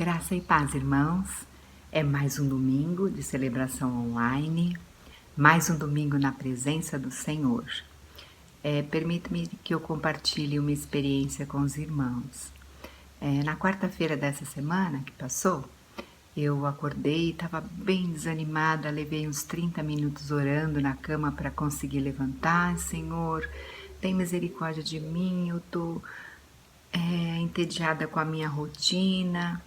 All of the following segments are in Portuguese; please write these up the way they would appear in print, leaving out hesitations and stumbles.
Graça e paz, irmãos. É mais um domingo de celebração online, mais um domingo na presença do Senhor. Permita-me que eu compartilhe uma experiência com os irmãos. Na quarta-feira dessa semana que passou, eu acordei, estava bem desanimada, levei uns 30 minutos orando na cama para conseguir levantar. Senhor, tem misericórdia de mim, eu estou entediada com a minha rotina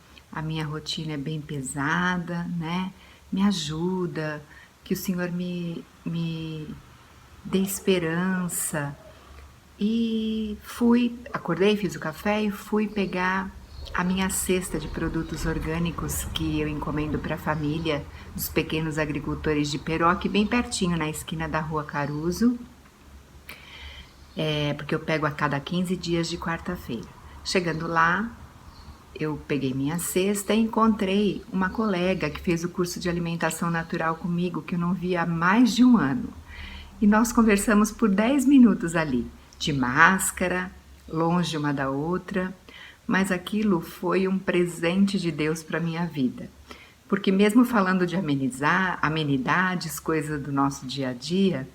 é bem pesada, né? Me ajuda, que o Senhor me dê esperança. E acordei, fiz o café e fui pegar a minha cesta de produtos orgânicos que eu encomendo para a família dos pequenos agricultores de Peró, aqui bem pertinho, na esquina da Rua Caruso, porque eu pego a cada 15 dias de quarta-feira. Chegando lá, eu peguei minha cesta e encontrei uma colega que fez o curso de alimentação natural comigo, que eu não via há mais de um ano. E nós conversamos por 10 minutos ali, de máscara, longe uma da outra, mas aquilo foi um presente de Deus para a minha vida. Porque mesmo falando de amenidades, coisas do nosso dia a dia,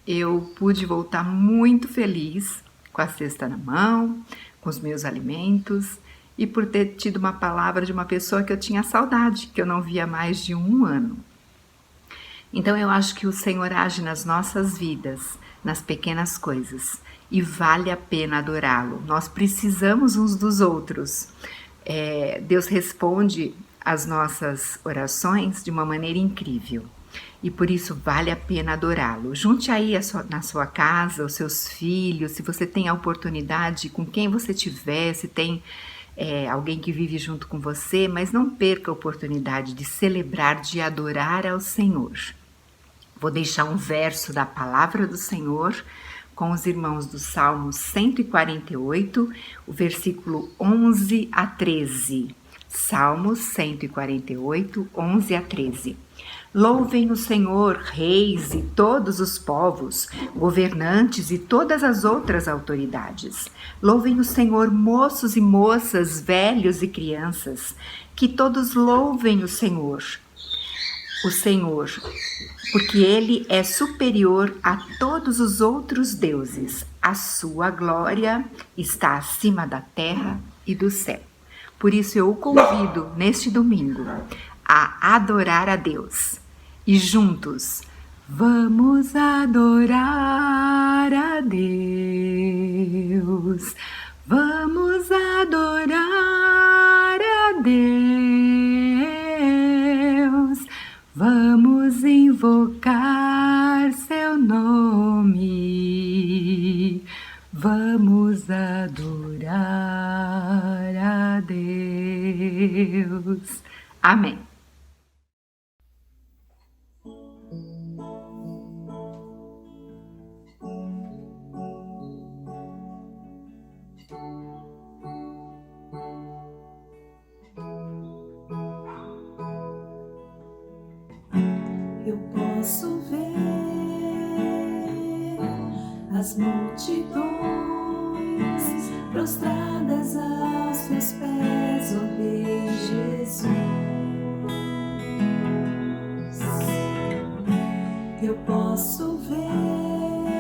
eu pude voltar muito feliz com a cesta na mão, com os meus alimentos, e por ter tido uma palavra de uma pessoa que eu tinha saudade, que eu não via há mais de um ano. Então eu acho que o Senhor age nas nossas vidas, nas pequenas coisas, e vale a pena adorá-lo. Nós precisamos uns dos outros. Deus responde às nossas orações de uma maneira incrível. E por isso vale a pena adorá-lo. Junte aí na sua casa os seus filhos, se você tem a oportunidade, com quem você tiver, se tem alguém que vive junto com você, mas não perca a oportunidade de celebrar, de adorar ao Senhor. Vou deixar um verso da palavra do Senhor com os irmãos do Salmo 148, o versículo 11 a 13. Salmos 148, 11 a 13. Louvem o Senhor, reis e todos os povos, governantes e todas as outras autoridades. Louvem o Senhor, moços e moças, velhos e crianças, que todos louvem o Senhor, porque Ele é superior a todos os outros deuses. A sua glória está acima da terra e do céu. Por isso eu o convido, neste domingo, a adorar a Deus. E juntos, vamos adorar a Deus. Vamos adorar a Deus. Vamos invocar seu nome. Vamos adorar a Deus. Amém. Eu posso ver as multidões prostradas aos teus pés, ó Rei Jesus. Eu posso ver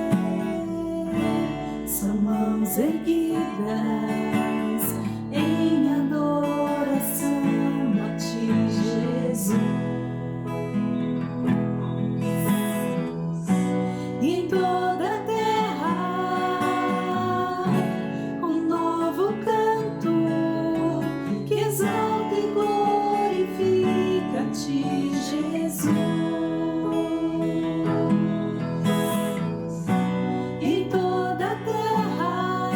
são mãos erguidas em adoração a ti, Jesus. E em toda a terra, um novo canto que exalta e glorifica a ti, Jesus. E em toda a terra,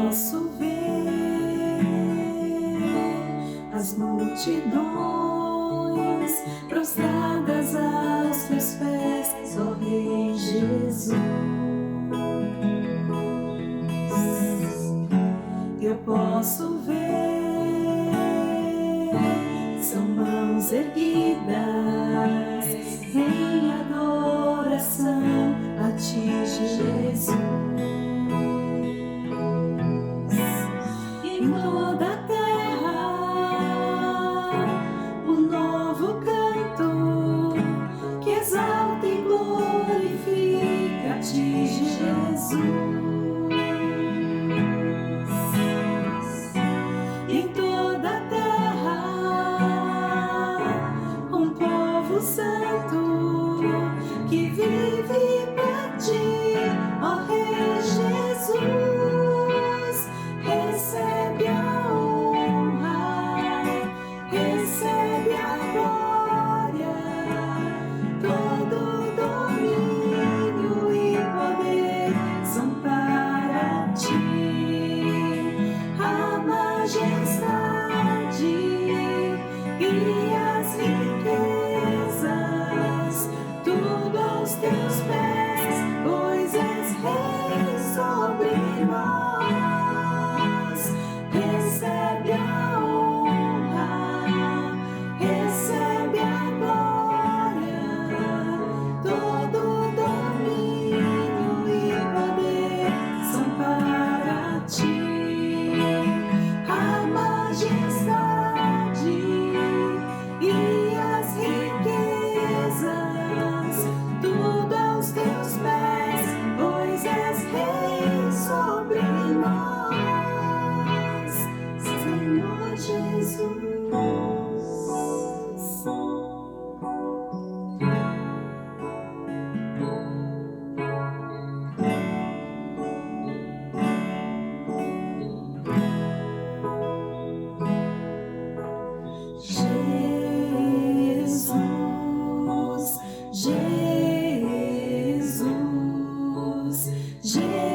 posso ver as multidões prostradas aos teus pés, ó Rei Jesus. Eu posso ver, são mãos erguidas em adoração a ti, Jesus. Em toda a terra, um novo canto que exalta e glorifica a ti, Jesus. Em toda a terra, um povo santo que vive pra ti, ó Rei Jesus. Recebe a honra, recebe a glória, todo domínio e poder são para ti. A majestade e as riquezas, tudo aos teus pés, pois és Rei sobre nós. Recebe a honra, recebe a glória, todo domínio e poder são para ti. A majestade e as riquezas, tudo aos teus pés, pois és Rei sobre nós, Senhor Jesus. Jesus, Jesus, Jesus,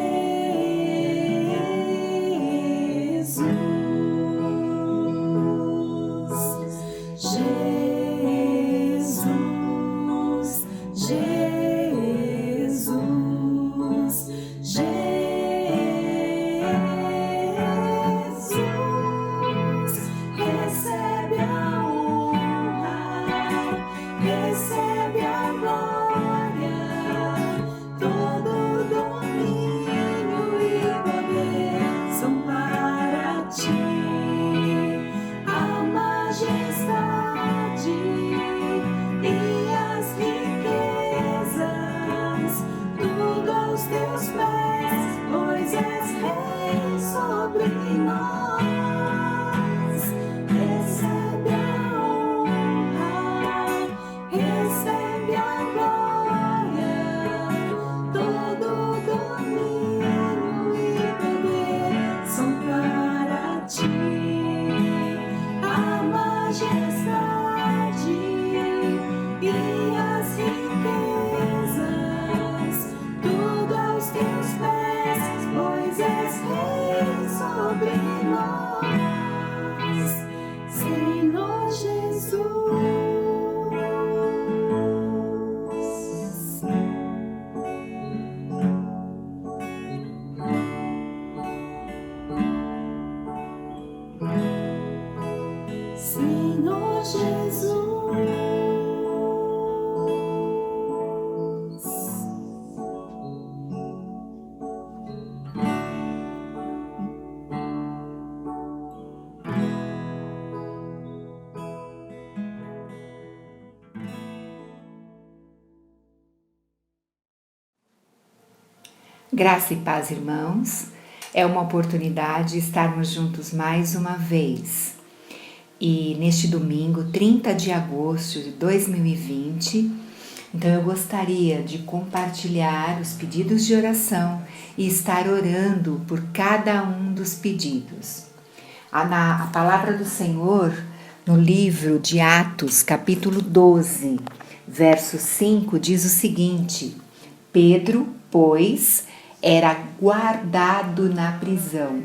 Jesus, recebe a honra, recebe a glória, todo domínio e poder são para ti. A majestade e as riquezas, tudo aos teus pés, pois és Rei sobre nós. Recebe a honra, recebe a glória, todo domínio e poder são para ti. A majestade e as riquezas, tudo aos teus pés, pois és Rei sobre nós, Senhor Jesus. Senhor Jesus. Graça e paz, irmãos. É uma oportunidade estarmos juntos mais uma vez. E neste domingo, 30 de agosto de 2020, então eu gostaria de compartilhar os pedidos de oração e estar orando por cada um dos pedidos. A palavra do Senhor, no livro de Atos, capítulo 12, verso 5, diz o seguinte: Pedro, pois, era guardado na prisão,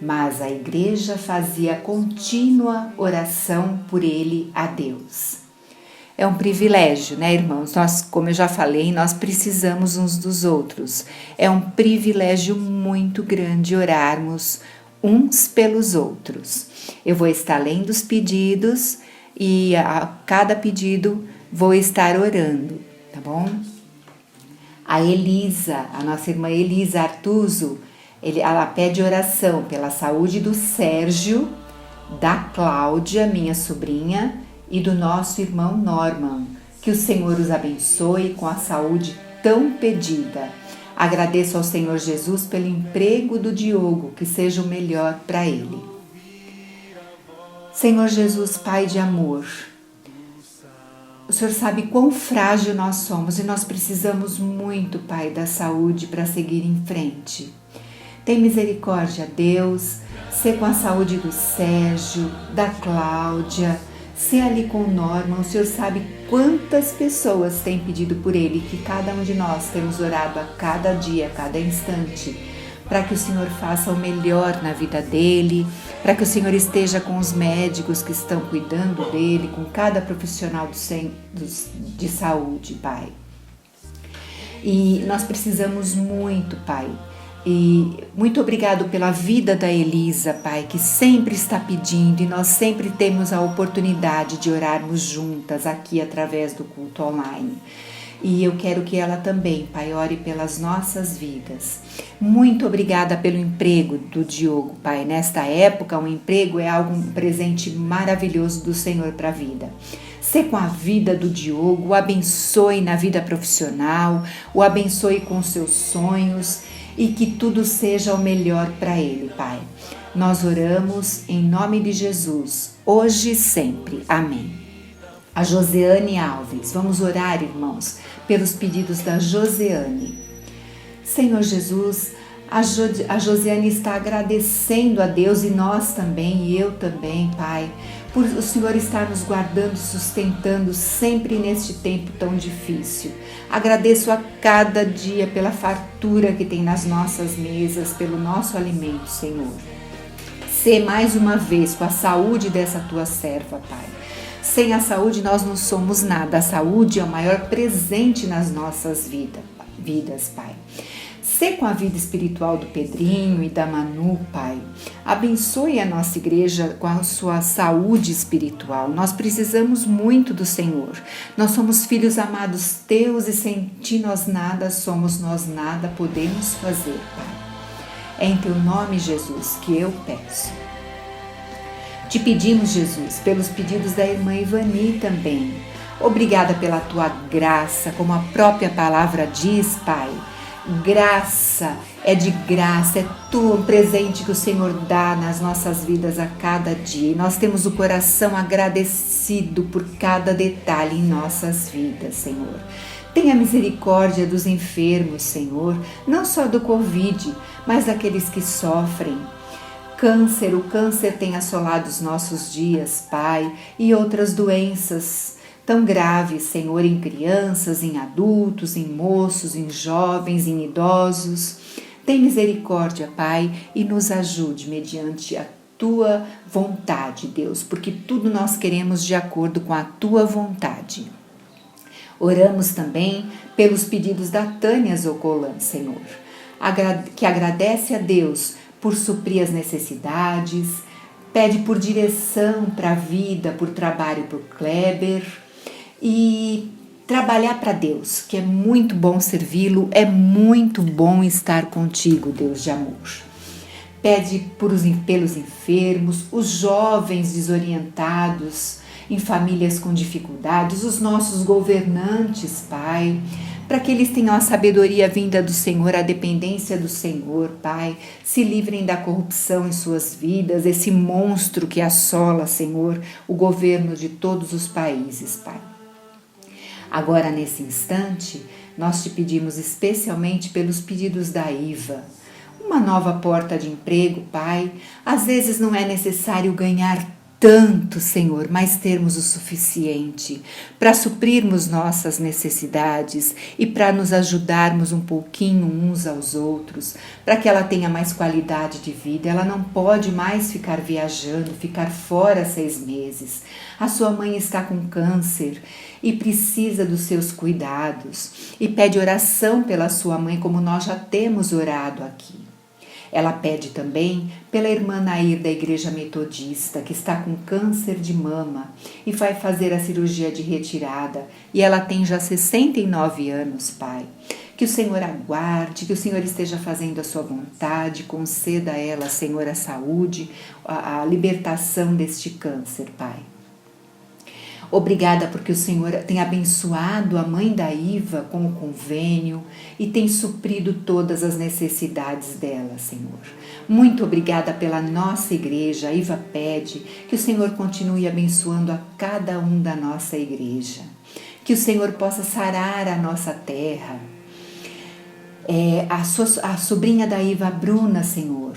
mas a igreja fazia contínua oração por ele a Deus. É um privilégio, né, irmãos? Nós, como eu já falei, nós precisamos uns dos outros. É um privilégio muito grande orarmos uns pelos outros. Eu vou estar lendo os pedidos e a cada pedido vou estar orando, tá bom? A Elisa, a nossa irmã Elisa Artuso, ela pede oração pela saúde do Sérgio, da Cláudia, minha sobrinha, e do nosso irmão Norman. Que o Senhor os abençoe com a saúde tão pedida. Agradeço ao Senhor Jesus pelo emprego do Diogo, que seja o melhor para ele. Senhor Jesus, Pai de amor, o Senhor sabe quão frágil nós somos e nós precisamos muito, Pai, da saúde para seguir em frente. Tem misericórdia, Deus, ser com a saúde do Sérgio, da Cláudia, ser ali com o Norman. O Senhor sabe quantas pessoas têm pedido por ele, que cada um de nós temos orado a cada dia, a cada instante, para que o Senhor faça o melhor na vida dele, para que o Senhor esteja com os médicos que estão cuidando dele, com cada profissional de saúde, Pai. E nós precisamos muito, Pai. E muito obrigado pela vida da Elisa, Pai, que sempre está pedindo, e nós sempre temos a oportunidade de orarmos juntas aqui através do culto online. E eu quero que ela também, Pai, ore pelas nossas vidas. Muito obrigada pelo emprego do Diogo, Pai. Nesta época, um emprego é um presente maravilhoso do Senhor para a vida. Ser com a vida do Diogo, o abençoe na vida profissional, o abençoe com seus sonhos, e que tudo seja o melhor para ele, Pai. Nós oramos em nome de Jesus, hoje e sempre. Amém. A Joseane Alves, vamos orar, irmãos, pelos pedidos da Joseane. Senhor Jesus, a Joseane está agradecendo a Deus, e nós também, e eu também, Pai, por o Senhor estar nos guardando, sustentando sempre neste tempo tão difícil. Agradeço a cada dia pela fartura que tem nas nossas mesas, pelo nosso alimento, Senhor. Sê mais uma vez com a saúde dessa tua serva, Pai. Sem a saúde nós não somos nada. A saúde é o maior presente nas nossas vidas, Pai. Sê com a vida espiritual do Pedrinho e da Manu, Pai. Abençoe a nossa igreja com a sua saúde espiritual. Nós precisamos muito do Senhor. Nós somos filhos amados teus, e sem ti nós nada somos, nós nada podemos fazer, Pai. É em teu nome, Jesus, que eu peço. Te pedimos, Jesus, pelos pedidos da irmã Ivani também. Obrigada pela tua graça, como a própria palavra diz, Pai. Graça é de graça, é um presente que o Senhor dá nas nossas vidas a cada dia. E nós temos o coração agradecido por cada detalhe em nossas vidas, Senhor. Tenha misericórdia dos enfermos, Senhor, não só do Covid, mas daqueles que sofrem. O câncer tem assolado os nossos dias, Pai, e outras doenças tão graves, Senhor, em crianças, em adultos, em moços, em jovens, em idosos. Tem misericórdia, Pai, e nos ajude mediante a tua vontade, Deus, porque tudo nós queremos de acordo com a tua vontade. Oramos também pelos pedidos da Tânia Zocolan, Senhor, que agradece a Deus por suprir as necessidades, pede por direção para a vida, por trabalho para o Kleber, e trabalhar para Deus, que é muito bom servi-lo, é muito bom estar contigo, Deus de amor. Pede pelos enfermos, os jovens desorientados, em famílias com dificuldades, os nossos governantes, Pai, para que eles tenham a sabedoria vinda do Senhor, a dependência do Senhor, Pai, se livrem da corrupção em suas vidas, esse monstro que assola, Senhor, o governo de todos os países, Pai. Agora, nesse instante, nós te pedimos especialmente pelos pedidos da Iva, uma nova porta de emprego, Pai. Às vezes não é necessário ganhar tanto, Senhor, mas termos o suficiente para suprirmos nossas necessidades e para nos ajudarmos um pouquinho uns aos outros, para que ela tenha mais qualidade de vida. Ela não pode mais ficar viajando, ficar fora 6 meses. A sua mãe está com câncer e precisa dos seus cuidados e pede oração pela sua mãe, como nós já temos orado aqui. Ela pede também pela irmã Nair da Igreja Metodista, que está com câncer de mama e vai fazer a cirurgia de retirada, e ela tem já 69 anos, Pai. Que o Senhor aguarde, que o Senhor esteja fazendo a sua vontade, conceda a ela, Senhor, a saúde, a libertação deste câncer, Pai. Obrigada porque o Senhor tem abençoado a mãe da Iva com o convênio e tem suprido todas as necessidades dela, Senhor. Muito obrigada pela nossa igreja. A Iva pede que o Senhor continue abençoando a cada um da nossa igreja. Que o Senhor possa sarar a nossa terra. A sobrinha da Iva, Bruna, Senhor,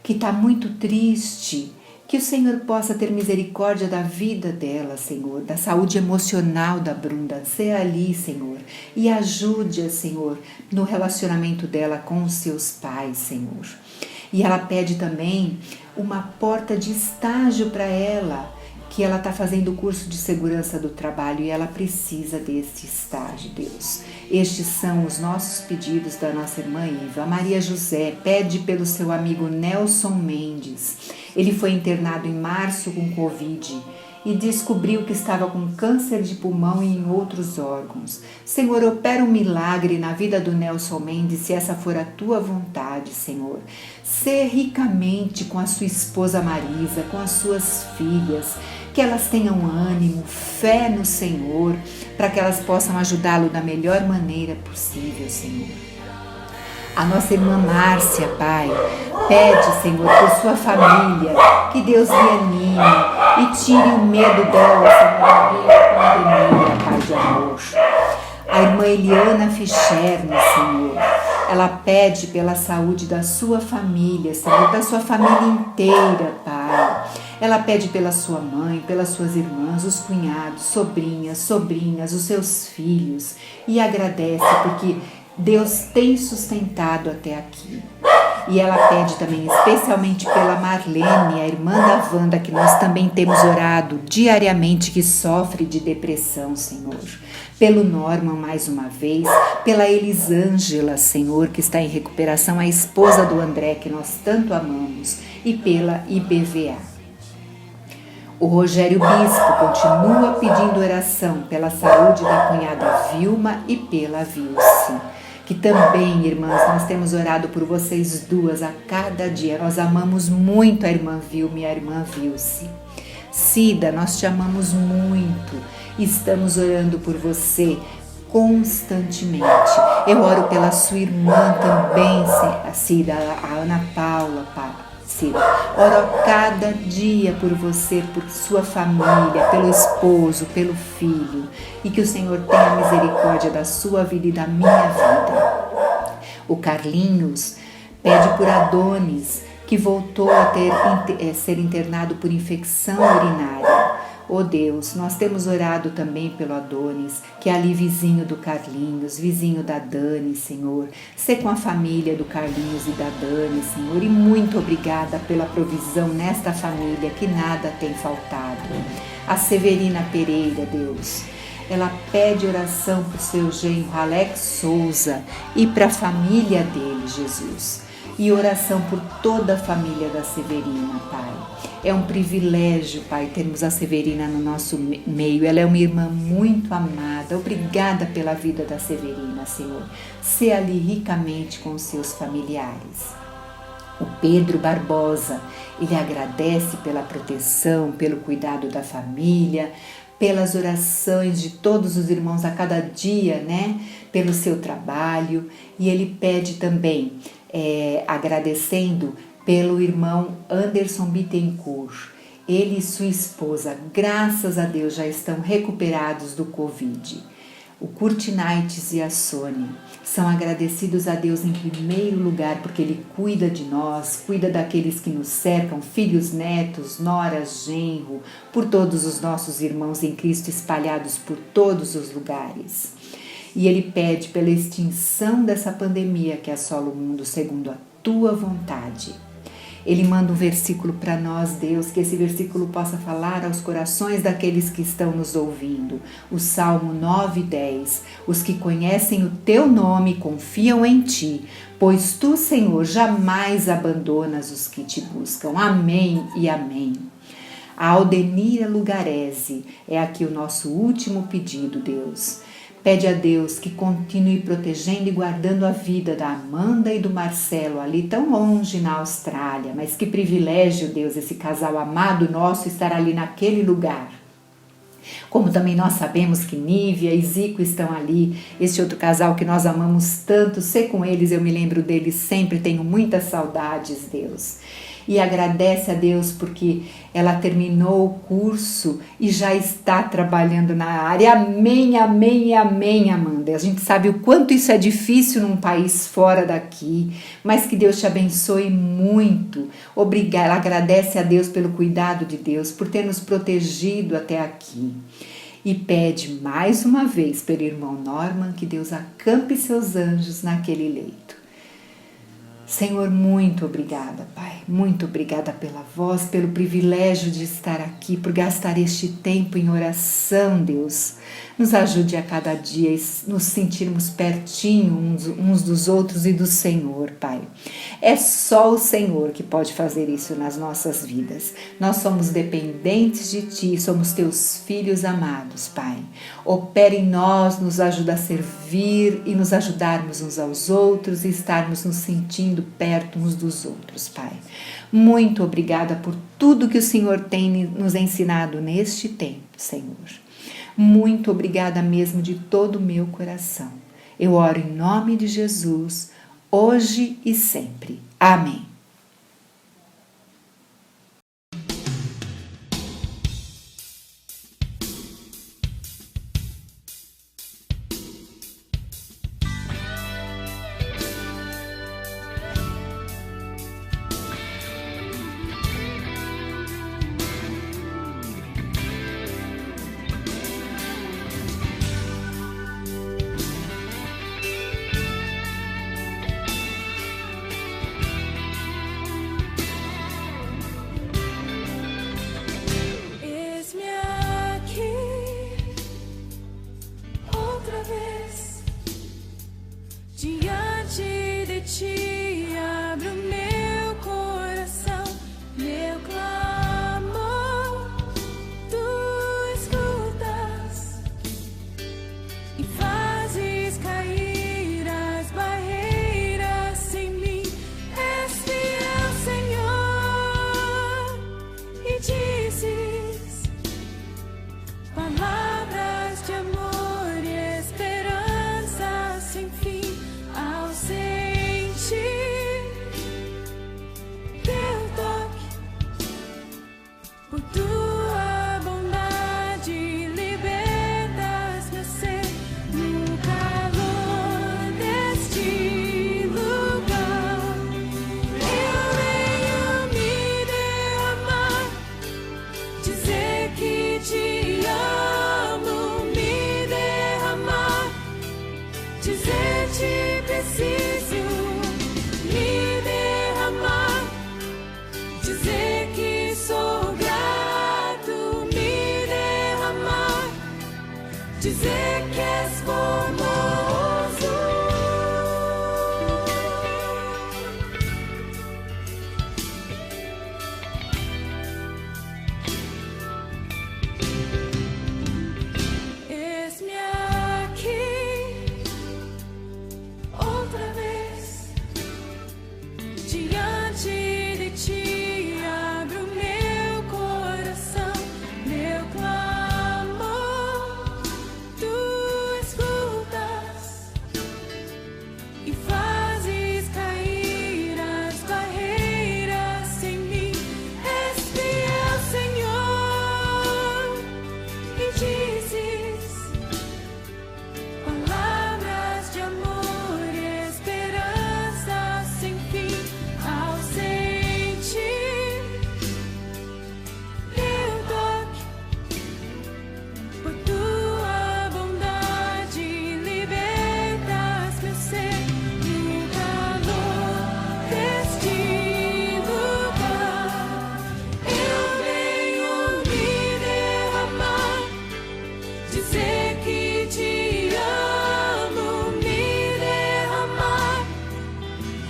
que está muito triste. Que o Senhor possa ter misericórdia da vida dela, Senhor, da saúde emocional da Bruna. Seja ali, Senhor, e ajude-a, Senhor, no relacionamento dela com os seus pais, Senhor. E ela pede também uma porta de estágio para ela, que ela está fazendo o curso de segurança do trabalho e ela precisa deste estágio, Deus. Estes são os nossos pedidos da nossa irmã Iva. A Maria José pede pelo seu amigo Nelson Mendes. Ele foi internado em março com Covid e descobriu que estava com câncer de pulmão e em outros órgãos. Senhor, opera um milagre na vida do Nelson Mendes, se essa for a tua vontade, Senhor. Sê ricamente com a sua esposa Marisa, com as suas filhas, que elas tenham ânimo, fé no Senhor, para que elas possam ajudá-lo da melhor maneira possível, Senhor. A nossa irmã Márcia, Pai, pede, Senhor, por sua família, que Deus lhe anime e tire o medo dela, Senhor, no meio da pandemia, Pai de amor. A irmã Eliana Ficherno, Senhor, ela pede pela saúde da sua família, Senhor, da sua família inteira, Pai. Ela pede pela sua mãe, pelas suas irmãs, os cunhados, sobrinhas, os seus filhos, e agradece porque Deus tem sustentado até aqui. E ela pede também especialmente pela Marlene, a irmã da Wanda, que nós também temos orado diariamente, que sofre de depressão, Senhor. Pelo Norman, mais uma vez, pela Elisângela, Senhor, que está em recuperação, a esposa do André, que nós tanto amamos, e pela IBVA. O Rogério Bispo continua pedindo oração pela saúde da cunhada Vilma e pela Vilce. Que também, irmãs, nós temos orado por vocês duas a cada dia. Nós amamos muito a irmã Vilma e a irmã Vilce. Cida, nós te amamos muito. Estamos orando por você constantemente. Eu oro pela sua irmã também, Cida, a Ana Paula, Cida. Oro a cada dia por você, por sua família, pelo esposo, pelo filho. E que o Senhor tenha misericórdia da sua vida e da minha vida. O Carlinhos pede por Adonis, que voltou a ser internado por infecção urinária. Oh Deus, nós temos orado também pelo Adonis, que é ali vizinho do Carlinhos, vizinho da Dani, Senhor. Sê com a família do Carlinhos e da Dani, Senhor. E muito obrigada pela provisão nesta família, que nada tem faltado. A Severina Pereira, Deus, ela pede oração para o seu genro Alex Souza e para a família dele, Jesus. E oração por toda a família da Severina, Pai. É um privilégio, Pai, termos a Severina no nosso meio. Ela é uma irmã muito amada. Obrigada pela vida da Severina, Senhor. Sê ali ricamente com os seus familiares. O Pedro Barbosa, ele agradece pela proteção, pelo cuidado da família, pelas orações de todos os irmãos a cada dia, né? Pelo seu trabalho. E ele pede também, agradecendo pelo irmão Anderson Bittencourt. Ele e sua esposa, graças a Deus, já estão recuperados do Covid. o Curtinites e a Sônia são agradecidos a Deus em primeiro lugar porque Ele cuida de nós, cuida daqueles que nos cercam, filhos, netos, noras, genro, por todos os nossos irmãos em Cristo espalhados por todos os lugares. E Ele pede pela extinção dessa pandemia que assola o mundo segundo a Tua vontade. Ele manda um versículo para nós, Deus, que esse versículo possa falar aos corações daqueles que estão nos ouvindo. O Salmo 9:10. Os que conhecem o Teu nome confiam em Ti, pois Tu, Senhor, jamais abandonas os que Te buscam. Amém e amém. A Aldenira Lugarese é aqui o nosso último pedido, Deus. Pede a Deus que continue protegendo e guardando a vida da Amanda e do Marcelo ali tão longe na Austrália, mas que privilégio, Deus, esse casal amado nosso estar ali naquele lugar. Como também nós sabemos que Nívia e Zico estão ali, este outro casal que nós amamos tanto, ser com eles, eu me lembro deles sempre, tenho muitas saudades, Deus. E agradece a Deus porque ela terminou o curso e já está trabalhando na área. Amém, amém, amém, Amanda. A gente sabe o quanto isso é difícil num país fora daqui, mas que Deus te abençoe muito. Obrigada. Ela agradece a Deus pelo cuidado de Deus, por ter nos protegido até aqui. E pede mais uma vez pelo irmão Norman que Deus acampe seus anjos naquele leito. Senhor, muito obrigada, Pai, muito obrigada pela voz, pelo privilégio de estar aqui, por gastar este tempo em oração, Deus. Nos ajude a cada dia nos sentirmos pertinho uns dos outros e do Senhor, Pai. É só o Senhor que pode fazer isso nas nossas vidas. Nós somos dependentes de Ti, somos Teus filhos amados, Pai. Opera em nós, nos ajuda a servir e nos ajudarmos uns aos outros e estarmos nos sentindo perto uns dos outros, Pai. Muito obrigada por tudo que o Senhor tem nos ensinado neste tempo, Senhor. Muito obrigada mesmo de todo o meu coração. Eu oro em nome de Jesus, hoje e sempre. Amém. Diante de Ti abro meu coração, meu clamor Tu escutas e fazes cair as barreiras em mim. És fiel, Senhor, e dizes palavras de amor e esperança sem fim. Ao sentir Teu toque, por Tua bondade libertas meu ser. No calor deste lugar eu venho me derramar, dizer que Te amo, me derramar, dizer-te preciso, me derramar, dizer que sou grato, me derramar, dizer que és formoso. Eis-me aqui outra vez, diante de Ti abro meu coração, meu clamor Tu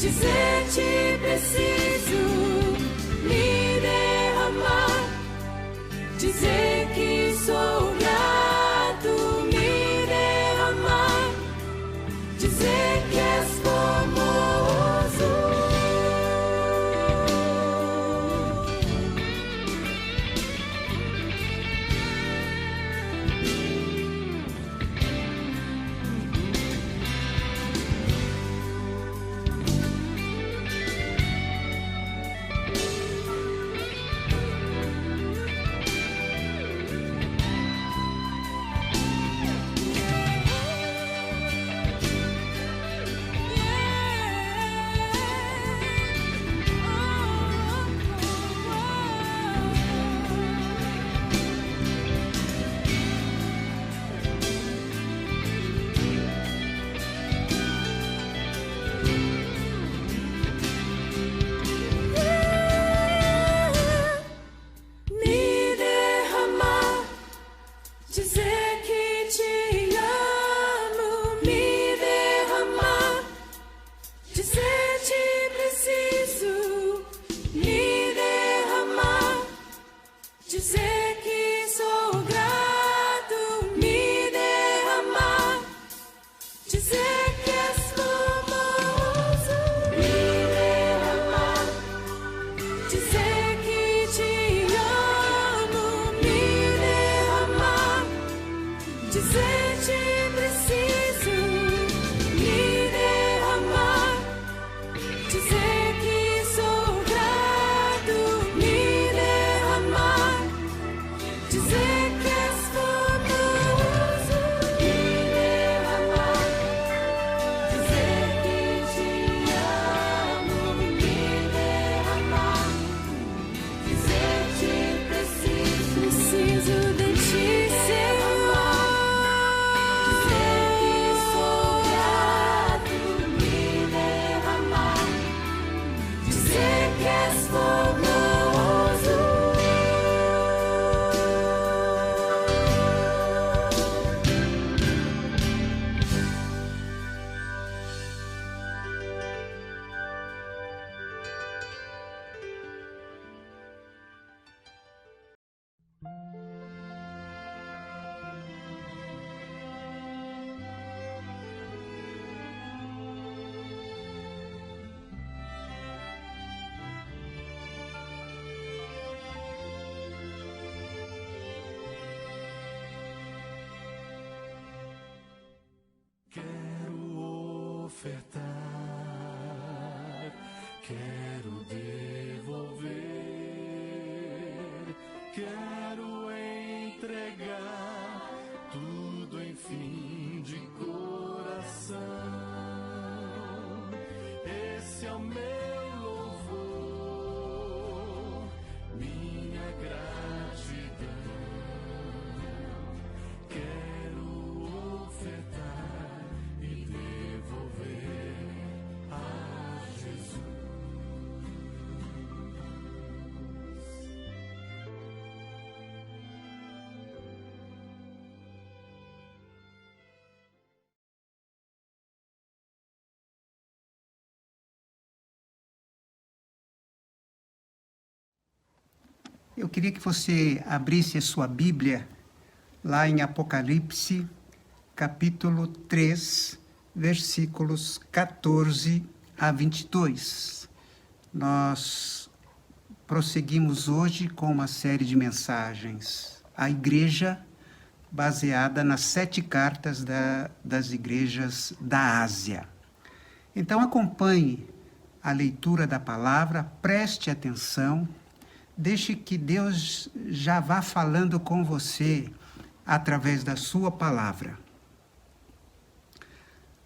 dizer-te preciso me derramar, dizer que sou grato, me derramar, dizer que és formoso. Dizer que te amo, me derramar, dizer-te preciso, me derramar, dizer que sou grato, me derramar, dizer que és formoso, me derramar, dizer que te amo, me derramar, dizer-te preciso, me derramar, dizer que sou grato, me derramar, dizer que és formoso, me derramar, dizer que te amo, me derramar, dizer-te preciso de ti, Senhor. Quero ofertar, quero devolver, quero entregar tudo, enfim, de coração. Esse é o meu louvor, minha gratidão. Quero ofertar e devolver a Jesus. Eu queria que você abrisse a sua Bíblia lá em Apocalipse, capítulo 3, versículos 14 a 22. Nós prosseguimos hoje com uma série de mensagens à igreja baseada nas 7 cartas das igrejas da Ásia. Então acompanhe a leitura da palavra, preste atenção, deixe que Deus já vá falando com você através da sua palavra.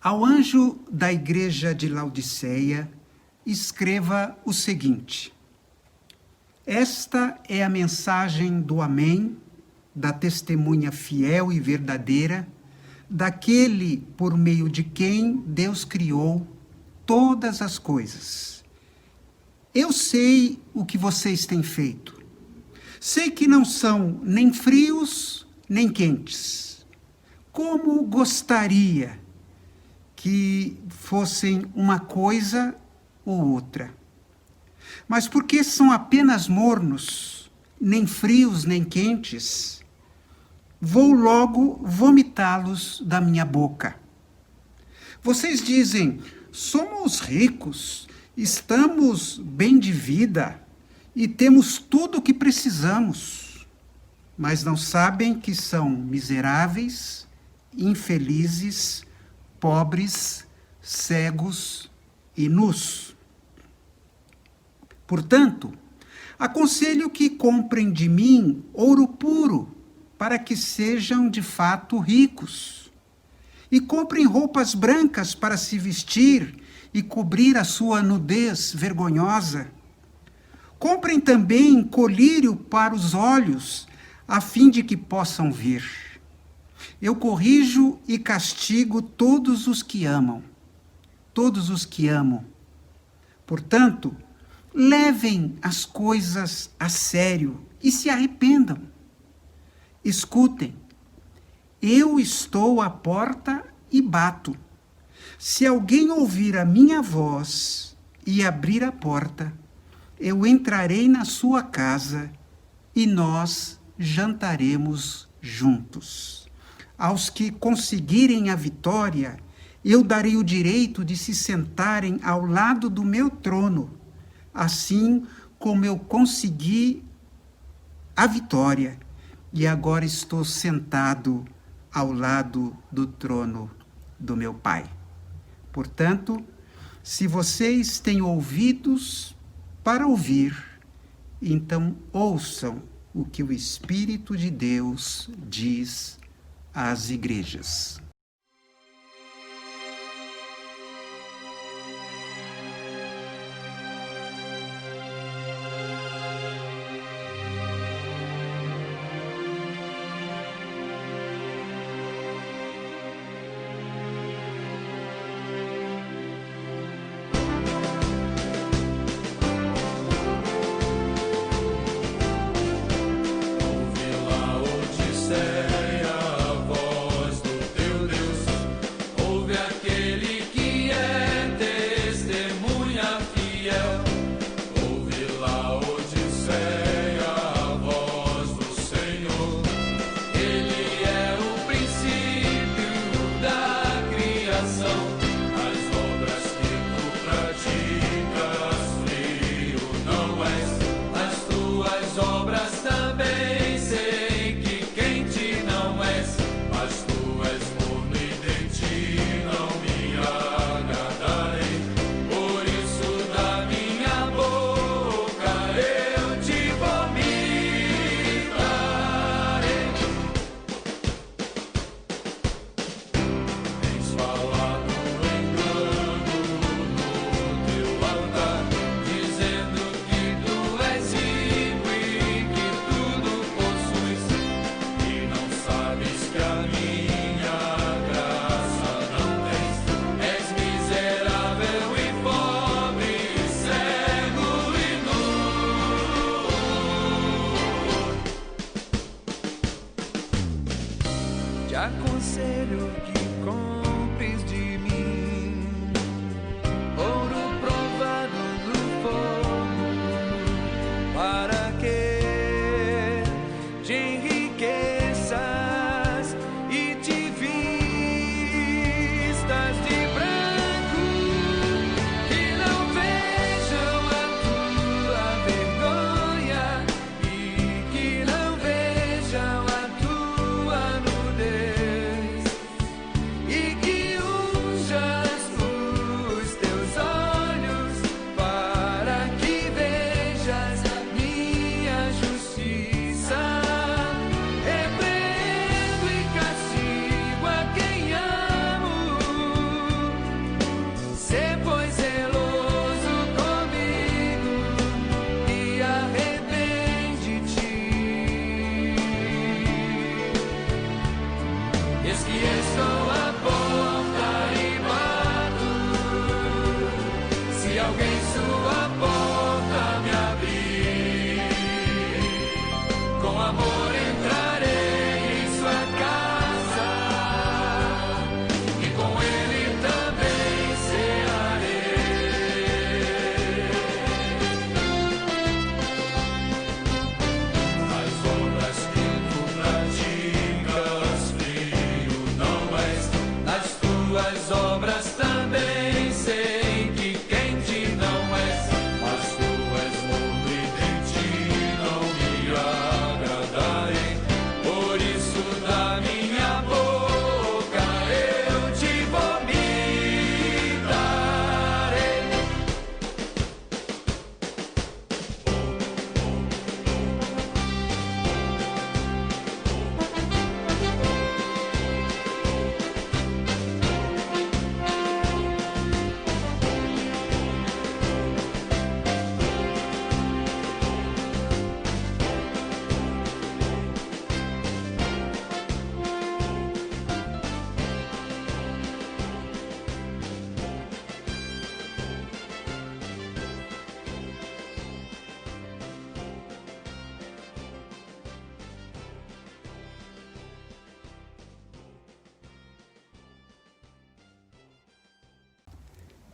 Ao anjo da igreja de Laodiceia, escreva o seguinte: esta é a mensagem do Amém, da testemunha fiel e verdadeira, daquele por meio de quem Deus criou todas as coisas. Eu sei o que vocês têm feito. Sei que não são nem frios, nem quentes. Como gostaria que fossem uma coisa ou outra. Mas porque são apenas mornos, nem frios nem quentes, vou logo vomitá-los da minha boca. Vocês dizem: somos ricos, estamos bem de vida e temos tudo o que precisamos. Mas não sabem que são miseráveis, infelizes, pobres, cegos e nus. Portanto, aconselho que comprem de mim ouro puro, para que sejam de fato ricos. E comprem roupas brancas para se vestir e cobrir a sua nudez vergonhosa. Comprem também colírio para os olhos, a fim de que possam ver. Eu corrijo e castigo todos os que amam. Todos os que amo. Portanto, levem as coisas a sério e se arrependam. Escutem, eu estou à porta e bato. Se alguém ouvir a minha voz e abrir a porta, eu entrarei na sua casa e nós jantaremos juntos. Aos que conseguirem a vitória, eu darei o direito de se sentarem ao lado do meu trono, assim como eu consegui a vitória e agora estou sentado ao lado do trono do meu Pai. Portanto, se vocês têm ouvidos para ouvir, então ouçam o que o Espírito de Deus diz às igrejas. Ouvi lá, Odisseia, a voz do teu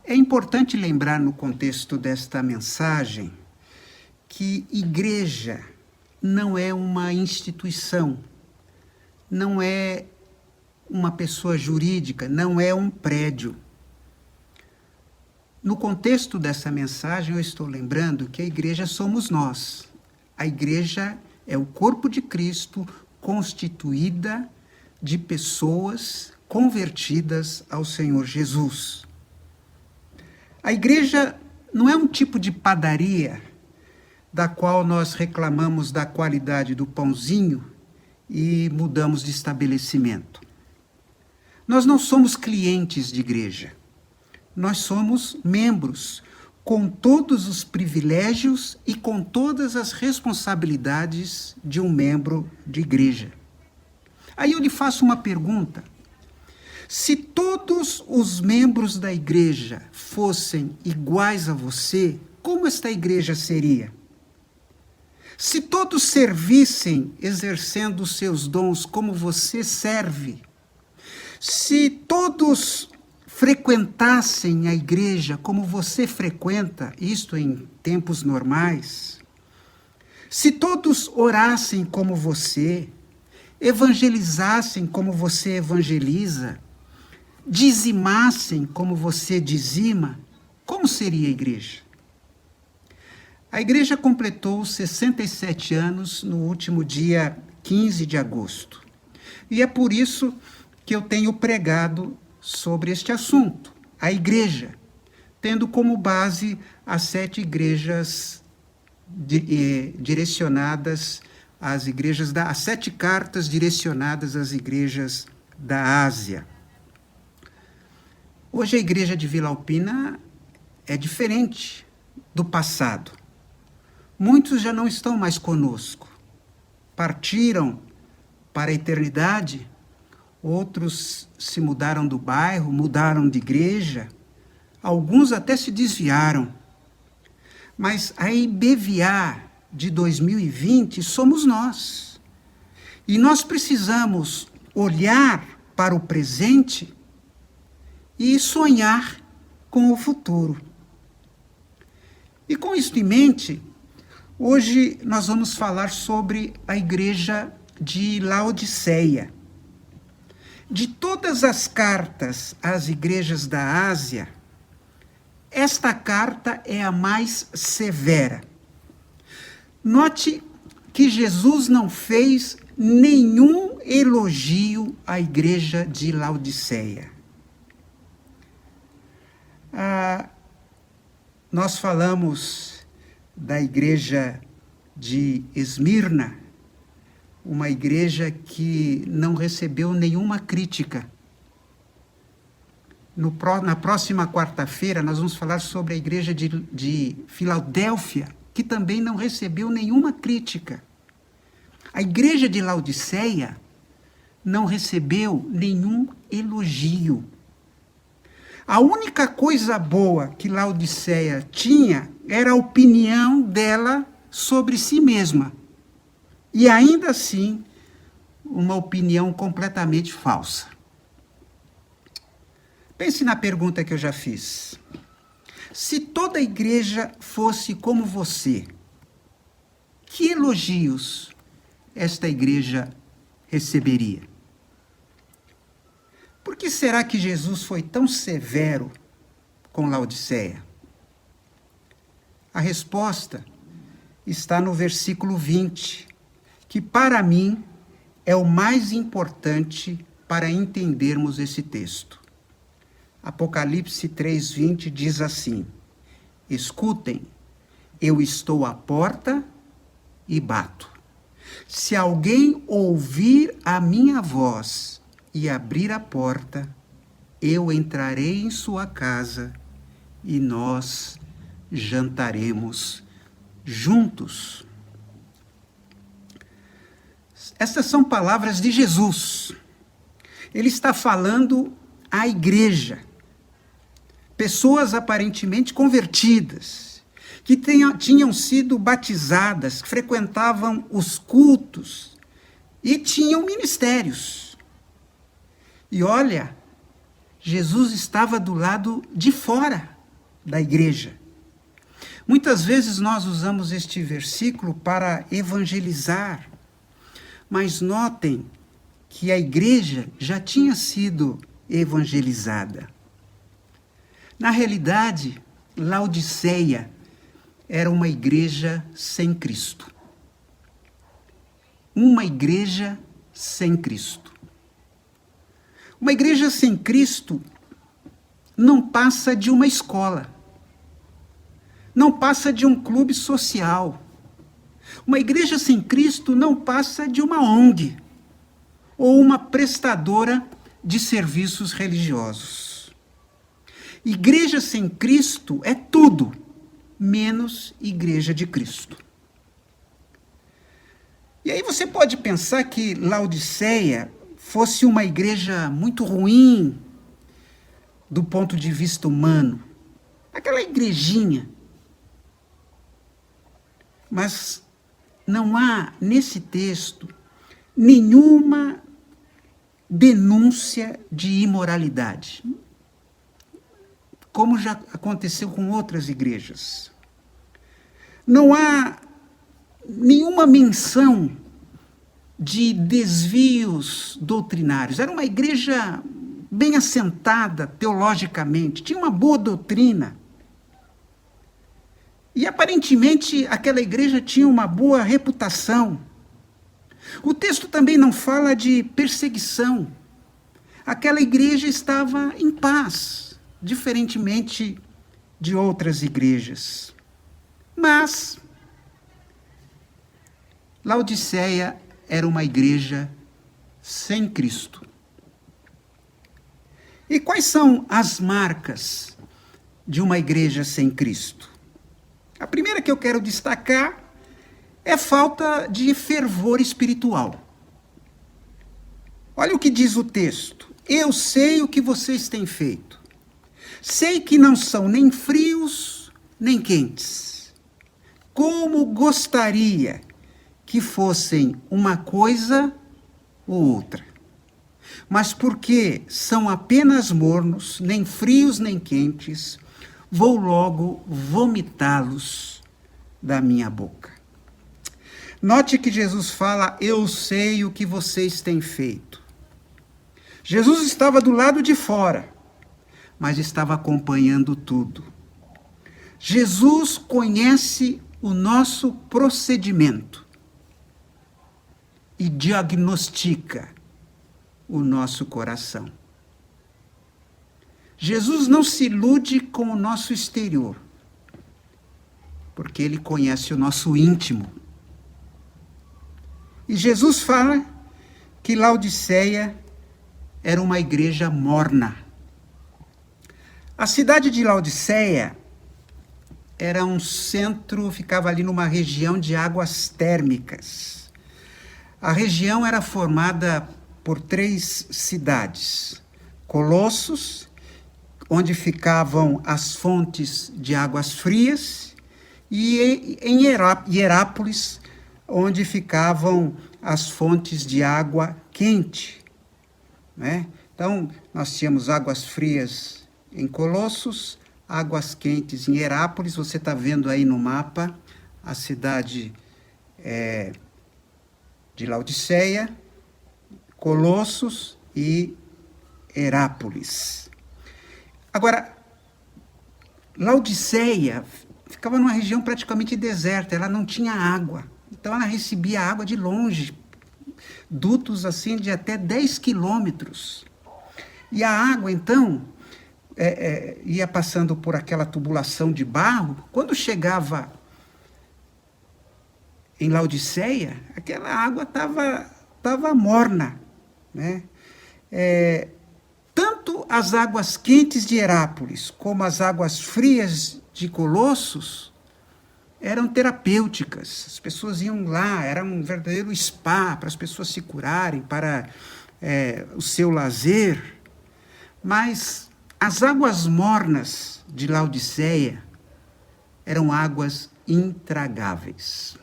É importante lembrar no contexto desta mensagem que igreja não é uma instituição, não é uma pessoa jurídica, não é um prédio. No contexto dessa mensagem, eu estou lembrando que a igreja somos nós. A igreja é o corpo de Cristo constituída de pessoas convertidas ao Senhor Jesus. A igreja não é um tipo de padaria da qual nós reclamamos da qualidade do pãozinho e mudamos de estabelecimento. Nós não somos clientes de igreja. Nós somos membros, com todos os privilégios e com todas as responsabilidades de um membro de igreja. Aí eu lhe faço uma pergunta. Se todos os membros da igreja fossem iguais a você, como esta igreja seria? Se todos servissem exercendo os seus dons como você serve, se todos frequentassem a igreja como você frequenta, isto em tempos normais, se todos orassem como você, evangelizassem como você evangeliza, dizimassem como você dizima, como seria a igreja? A igreja completou 67 anos no último dia 15 de agosto. E é por isso que eu tenho pregado sobre este assunto, a igreja, tendo como base as 7 igrejas direcionadas às igrejas as 7 cartas direcionadas às igrejas da Ásia. Hoje a igreja de Vila Alpina é diferente do passado. Muitos já não estão mais conosco. Partiram para a eternidade, outros se mudaram do bairro, mudaram de igreja, alguns até se desviaram. Mas a IBVA de 2020 somos nós. E nós precisamos olhar para o presente e sonhar com o futuro. E com isso em mente, hoje nós vamos falar sobre a igreja de Laodiceia. De todas as cartas às igrejas da Ásia, esta carta é a mais severa. Note que Jesus não fez nenhum elogio à igreja de Laodiceia. Nós falamos da igreja de Esmirna, uma igreja que não recebeu nenhuma crítica. Na próxima quarta-feira, nós vamos falar sobre a igreja de Filadélfia, que também não recebeu nenhuma crítica. A igreja de Laodiceia não recebeu nenhum elogio. A única coisa boa que Laodiceia tinha era a opinião dela sobre si mesma. E ainda assim, uma opinião completamente falsa. Pense na pergunta que eu já fiz. Se toda a igreja fosse como você, que elogios esta igreja receberia? Por que será que Jesus foi tão severo com Laodiceia? A resposta está no versículo 20, que para mim é o mais importante para entendermos esse texto. Apocalipse 3:20 diz assim: escutem, eu estou à porta e bato. Se alguém ouvir a minha voz e abrir a porta, eu entrarei em sua casa e nós jantaremos juntos. Essas são palavras de Jesus. Ele está falando à igreja. Pessoas aparentemente convertidas, que tinham sido batizadas, que frequentavam os cultos e tinham ministérios. E olha, Jesus estava do lado de fora. da igreja. Muitas vezes nós usamos este versículo para evangelizar, mas notem que a igreja já tinha sido evangelizada. Na realidade, Laodiceia era uma igreja sem Cristo. Uma igreja sem Cristo. Uma igreja sem Cristo não passa de uma escola, não passa de um clube social. Uma igreja sem Cristo não passa de uma ONG ou uma prestadora de serviços religiosos. Igreja sem Cristo é tudo, menos igreja de Cristo. E aí você pode pensar que Laodiceia fosse uma igreja muito ruim do ponto de vista humano. Aquela igrejinha. Mas não há nesse texto nenhuma denúncia de imoralidade, como já aconteceu com outras igrejas. Não há nenhuma menção de desvios doutrinários. Era uma igreja bem assentada teologicamente, tinha uma boa doutrina. E aparentemente aquela igreja tinha uma boa reputação. O texto também não fala de perseguição. Aquela igreja estava em paz, diferentemente de outras igrejas. Mas Laodiceia era uma igreja sem Cristo. E quais são as marcas de uma igreja sem Cristo? A primeira que eu quero destacar é falta de fervor espiritual. Olha o que diz o texto. Eu sei o que vocês têm feito. Sei que não são nem frios, nem quentes. Como gostaria que fossem uma coisa ou outra. Mas porque são apenas mornos, nem frios nem quentes, vou logo vomitá-los da minha boca. Note que Jesus fala, eu sei o que vocês têm feito. Jesus estava do lado de fora, mas estava acompanhando tudo. Jesus conhece o nosso procedimento e diagnostica o nosso coração. Jesus não se ilude com o nosso exterior, porque ele conhece o nosso íntimo. E Jesus fala que Laodiceia era uma igreja morna. A cidade de Laodiceia era um centro, ficava ali numa região de águas térmicas. A região era formada por 3 cidades: Colossos, onde ficavam as fontes de águas frias, e em Hierápolis, onde ficavam as fontes de água quente. Né? Então, nós tínhamos águas frias em Colossos, águas quentes em Hierápolis. Você está vendo aí no mapa a cidade de Laodiceia, Colossos e Hierápolis. Agora, Laodiceia ficava numa região praticamente deserta, ela não tinha água. Então ela recebia água de longe, dutos assim de até 10 quilômetros. E a água, então, ia passando por aquela tubulação de barro. Quando chegava em Laodiceia, aquela água estava morna, né? Tanto as águas quentes de Hierápolis como as águas frias de Colossos eram terapêuticas. As pessoas iam lá, era um verdadeiro spa para as pessoas se curarem, para o seu lazer. Mas as águas mornas de Laodiceia eram águas intragáveis.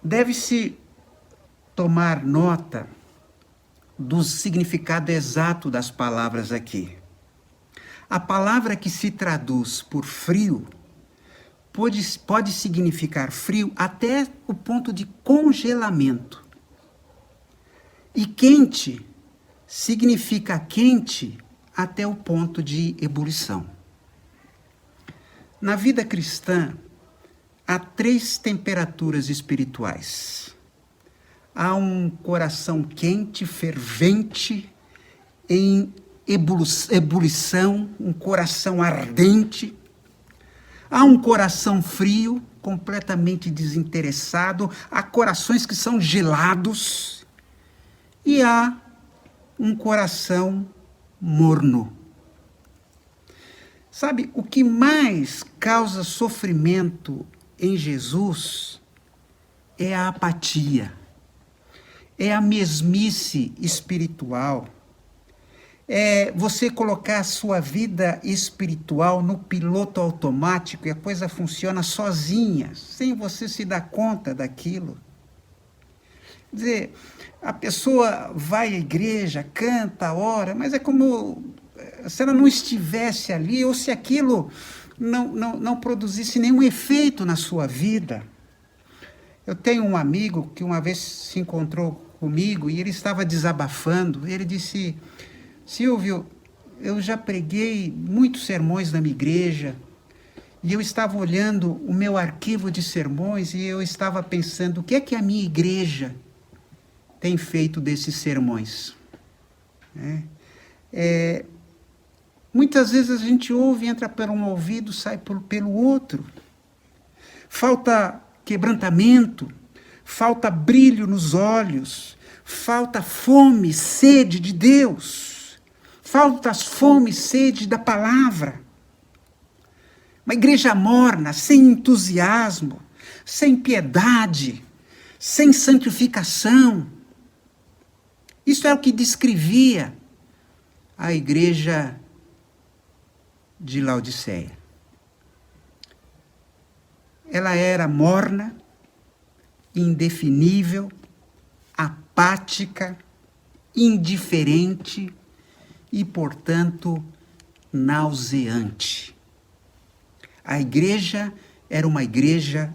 Deve-se tomar nota do significado exato das palavras aqui. A palavra que se traduz por frio pode significar frio até o ponto de congelamento. E quente significa quente até o ponto de ebulição. Na vida cristã, há 3 temperaturas espirituais. Há um coração quente, fervente, em ebulição, um coração ardente. Há um coração frio, completamente desinteressado. Há corações que são gelados. E há um coração morno. Sabe, o que mais causa sofrimento em Jesus é a apatia, é a mesmice espiritual, é você colocar a sua vida espiritual no piloto automático e a coisa funciona sozinha, sem você se dar conta daquilo. Quer dizer, a pessoa vai à igreja, canta, ora, mas é como se ela não estivesse ali ou se aquilo não produzisse nenhum efeito na sua vida. Eu tenho um amigo que uma vez se encontrou comigo e ele estava desabafando. Ele disse: Silvio, eu já preguei muitos sermões na minha igreja e eu estava olhando o meu arquivo de sermões e eu estava pensando o que é que a minha igreja tem feito desses sermões. Muitas vezes a gente ouve, entra por um ouvido, sai pelo outro. Falta quebrantamento, falta brilho nos olhos, falta fome, sede de Deus, falta fome, sede da palavra. Uma igreja morna, sem entusiasmo, sem piedade, sem santificação. Isso é o que descrevia a igreja de Laodiceia. Ela era morna, indefinível, apática, indiferente e, portanto, nauseante. A igreja era uma igreja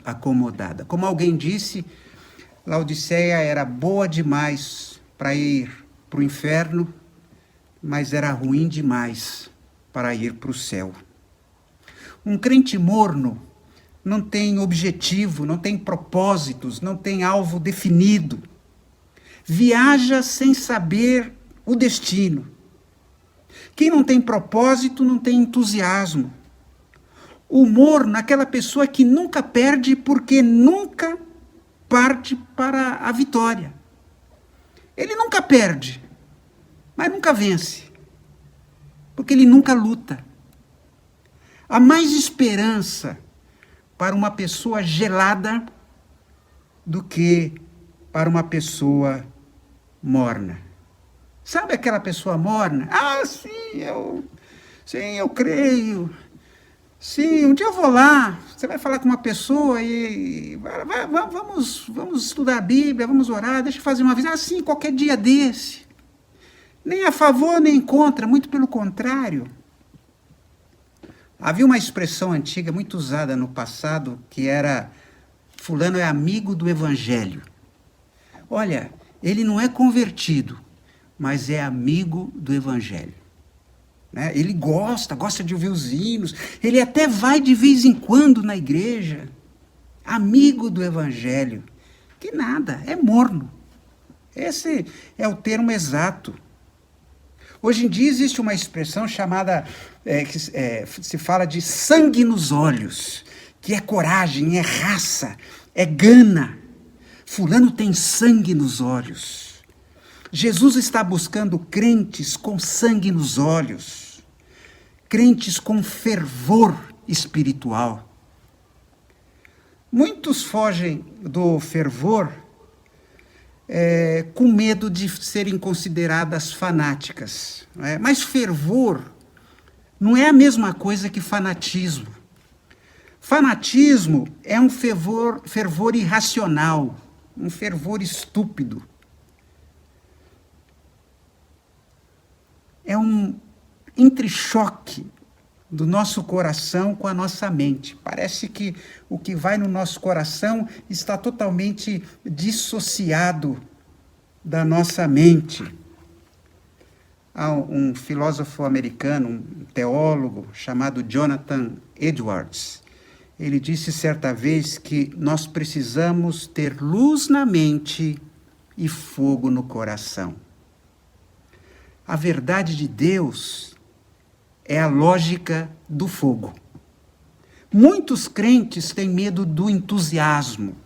acomodada. Como alguém disse, Laodiceia era boa demais para ir para o inferno, mas era ruim demais para ir para o céu. Um crente morno não tem objetivo, não tem propósitos, não tem alvo definido. Viaja sem saber o destino. Quem não tem propósito não tem entusiasmo. O morno, aquela pessoa que nunca perde porque nunca parte para a vitória. Ele nunca perde, mas nunca vence, porque ele nunca luta. Há mais esperança para uma pessoa gelada do que para uma pessoa morna. Sabe aquela pessoa morna? Ah, sim, eu creio. Sim, um dia eu vou lá. Você vai falar com uma pessoa e vamos estudar a Bíblia, vamos orar, deixa eu fazer uma visita. Ah, sim, qualquer dia desse. Nem a favor, nem contra, muito pelo contrário. Havia uma expressão antiga, muito usada no passado, que era: fulano é amigo do evangelho. Olha, ele não é convertido, mas é amigo do evangelho. Né? Ele gosta de ouvir os hinos, ele até vai de vez em quando na igreja. Amigo do evangelho. Que nada, é morno. Esse é o termo exato. Hoje em dia existe uma expressão chamada, se fala de sangue nos olhos, que é coragem, é raça, é gana. Fulano tem sangue nos olhos. Jesus está buscando crentes com sangue nos olhos, crentes com fervor espiritual. Muitos fogem do fervor com medo de serem consideradas fanáticas. Não é? Mas fervor não é a mesma coisa que fanatismo. Fanatismo é um fervor irracional, um fervor estúpido. É um entrechoque do nosso coração com a nossa mente. Parece que o que vai no nosso coração está totalmente dissociado da nossa mente. Há um filósofo americano, um teólogo chamado Jonathan Edwards. Ele disse certa vez que nós precisamos ter luz na mente e fogo no coração. A verdade de Deus é a lógica do fogo. Muitos crentes têm medo do entusiasmo,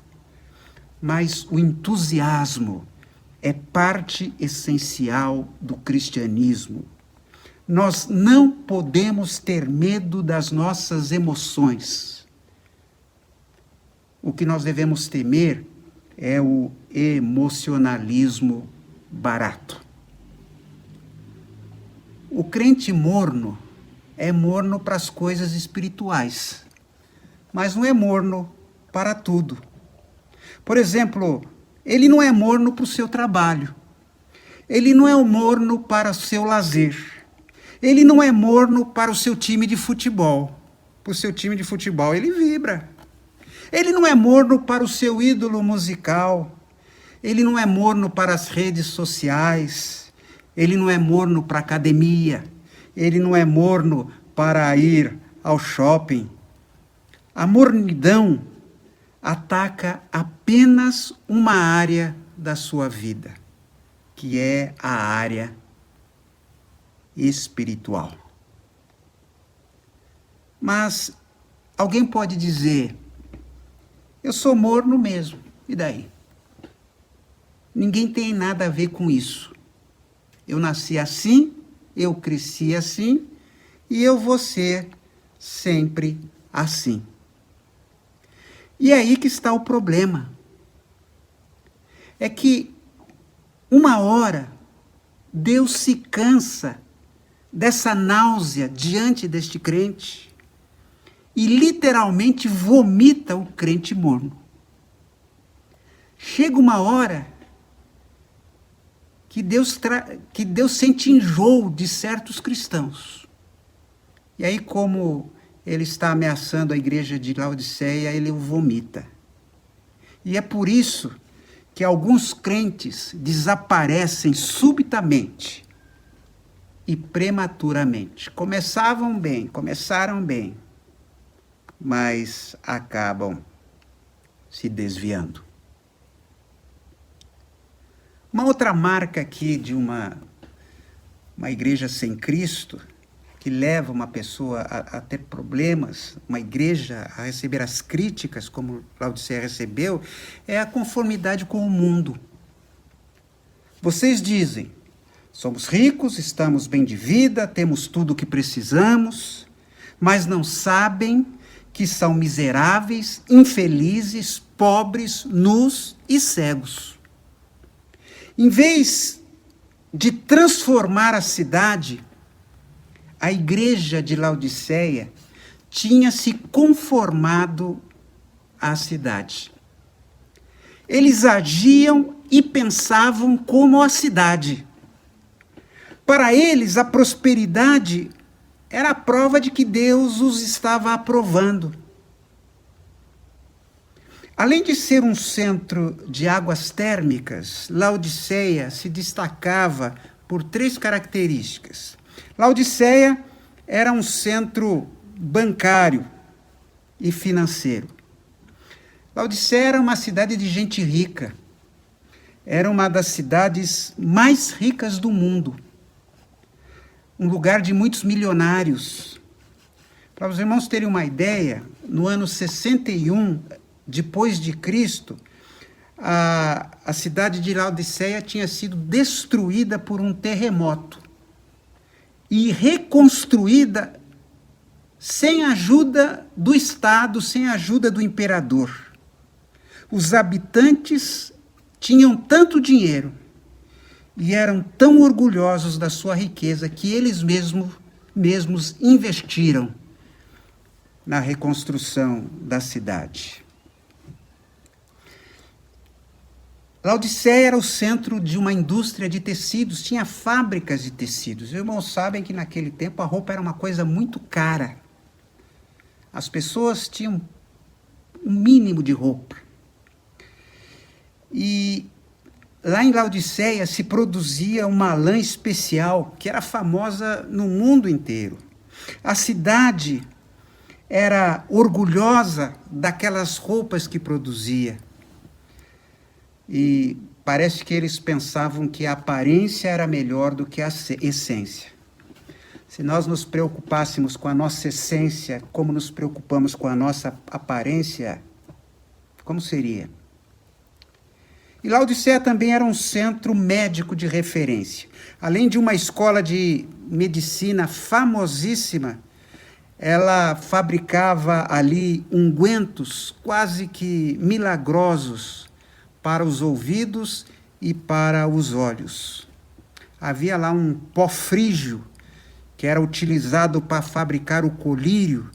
mas o entusiasmo é parte essencial do cristianismo. Nós não podemos ter medo das nossas emoções. O que nós devemos temer é o emocionalismo barato. O crente morno é morno para as coisas espirituais, mas não é morno para tudo. Por exemplo, ele não é morno para o seu trabalho, ele não é morno para o seu lazer, ele não é morno para o seu time de futebol. Para o seu time de futebol ele vibra. Ele não é morno para o seu ídolo musical, ele não é morno para as redes sociais, ele não é morno para a academia, ele não é morno para ir ao shopping. A mornidão ataca apenas uma área da sua vida, que é a área espiritual. Mas alguém pode dizer: eu sou morno mesmo, e daí? Ninguém tem nada a ver com isso. Eu nasci assim, eu cresci assim, e eu vou ser sempre assim. E é aí que está o problema. É que, uma hora, Deus se cansa dessa náusea diante deste crente e literalmente vomita o crente morno. Chega uma hora que Deus sente enjoo de certos cristãos. E aí, como ele está ameaçando a igreja de Laodiceia, ele o vomita. E é por isso que alguns crentes desaparecem subitamente e prematuramente. Começaram bem, mas acabam se desviando. Uma outra marca aqui de uma igreja sem Cristo, que leva uma pessoa a ter problemas, uma igreja a receber as críticas, como Laodiceia recebeu, é a conformidade com o mundo. Vocês dizem: somos ricos, estamos bem de vida, temos tudo o que precisamos, mas não sabem que são miseráveis, infelizes, pobres, nus e cegos. Em vez de transformar a cidade, a igreja de Laodiceia tinha se conformado à cidade. Eles agiam e pensavam como a cidade. Para eles, a prosperidade era a prova de que Deus os estava aprovando. Além de ser um centro de águas térmicas, Laodiceia se destacava por 3 características. Laodiceia era um centro bancário e financeiro. Laodiceia era uma cidade de gente rica. Era uma das cidades mais ricas do mundo. Um lugar de muitos milionários. Para os irmãos terem uma ideia, no ano 61 depois de Cristo, a cidade de Laodiceia tinha sido destruída por um terremoto e reconstruída sem ajuda do Estado, sem ajuda do imperador. Os habitantes tinham tanto dinheiro e eram tão orgulhosos da sua riqueza que eles mesmos investiram na reconstrução da cidade. Laodiceia era o centro de uma indústria de tecidos, tinha fábricas de tecidos. Os irmãos sabem que naquele tempo a roupa era uma coisa muito cara. As pessoas tinham um mínimo de roupa. E lá em Laodiceia se produzia uma lã especial que era famosa no mundo inteiro. A cidade era orgulhosa daquelas roupas que produzia. E parece que eles pensavam que a aparência era melhor do que a essência. Se nós nos preocupássemos com a nossa essência, como nos preocupamos com a nossa aparência, como seria? E Laodiceia também era um centro médico de referência. Além de uma escola de medicina famosíssima, ela fabricava ali ungüentos quase que milagrosos para os ouvidos e para os olhos. Havia lá um pó frígio que era utilizado para fabricar o colírio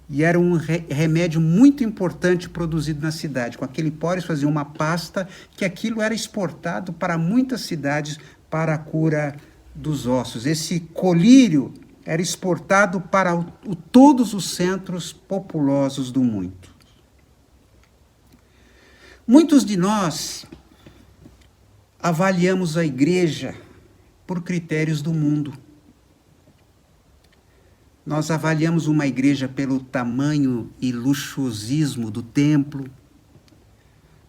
e era um remédio muito importante produzido na cidade. Com aquele pó eles faziam uma pasta que aquilo era exportado para muitas cidades para a cura dos ossos. Esse colírio era exportado para todos os centros populosos do mundo. Muitos de nós avaliamos a igreja por critérios do mundo. Nós avaliamos uma igreja pelo tamanho e luxuosismo do templo,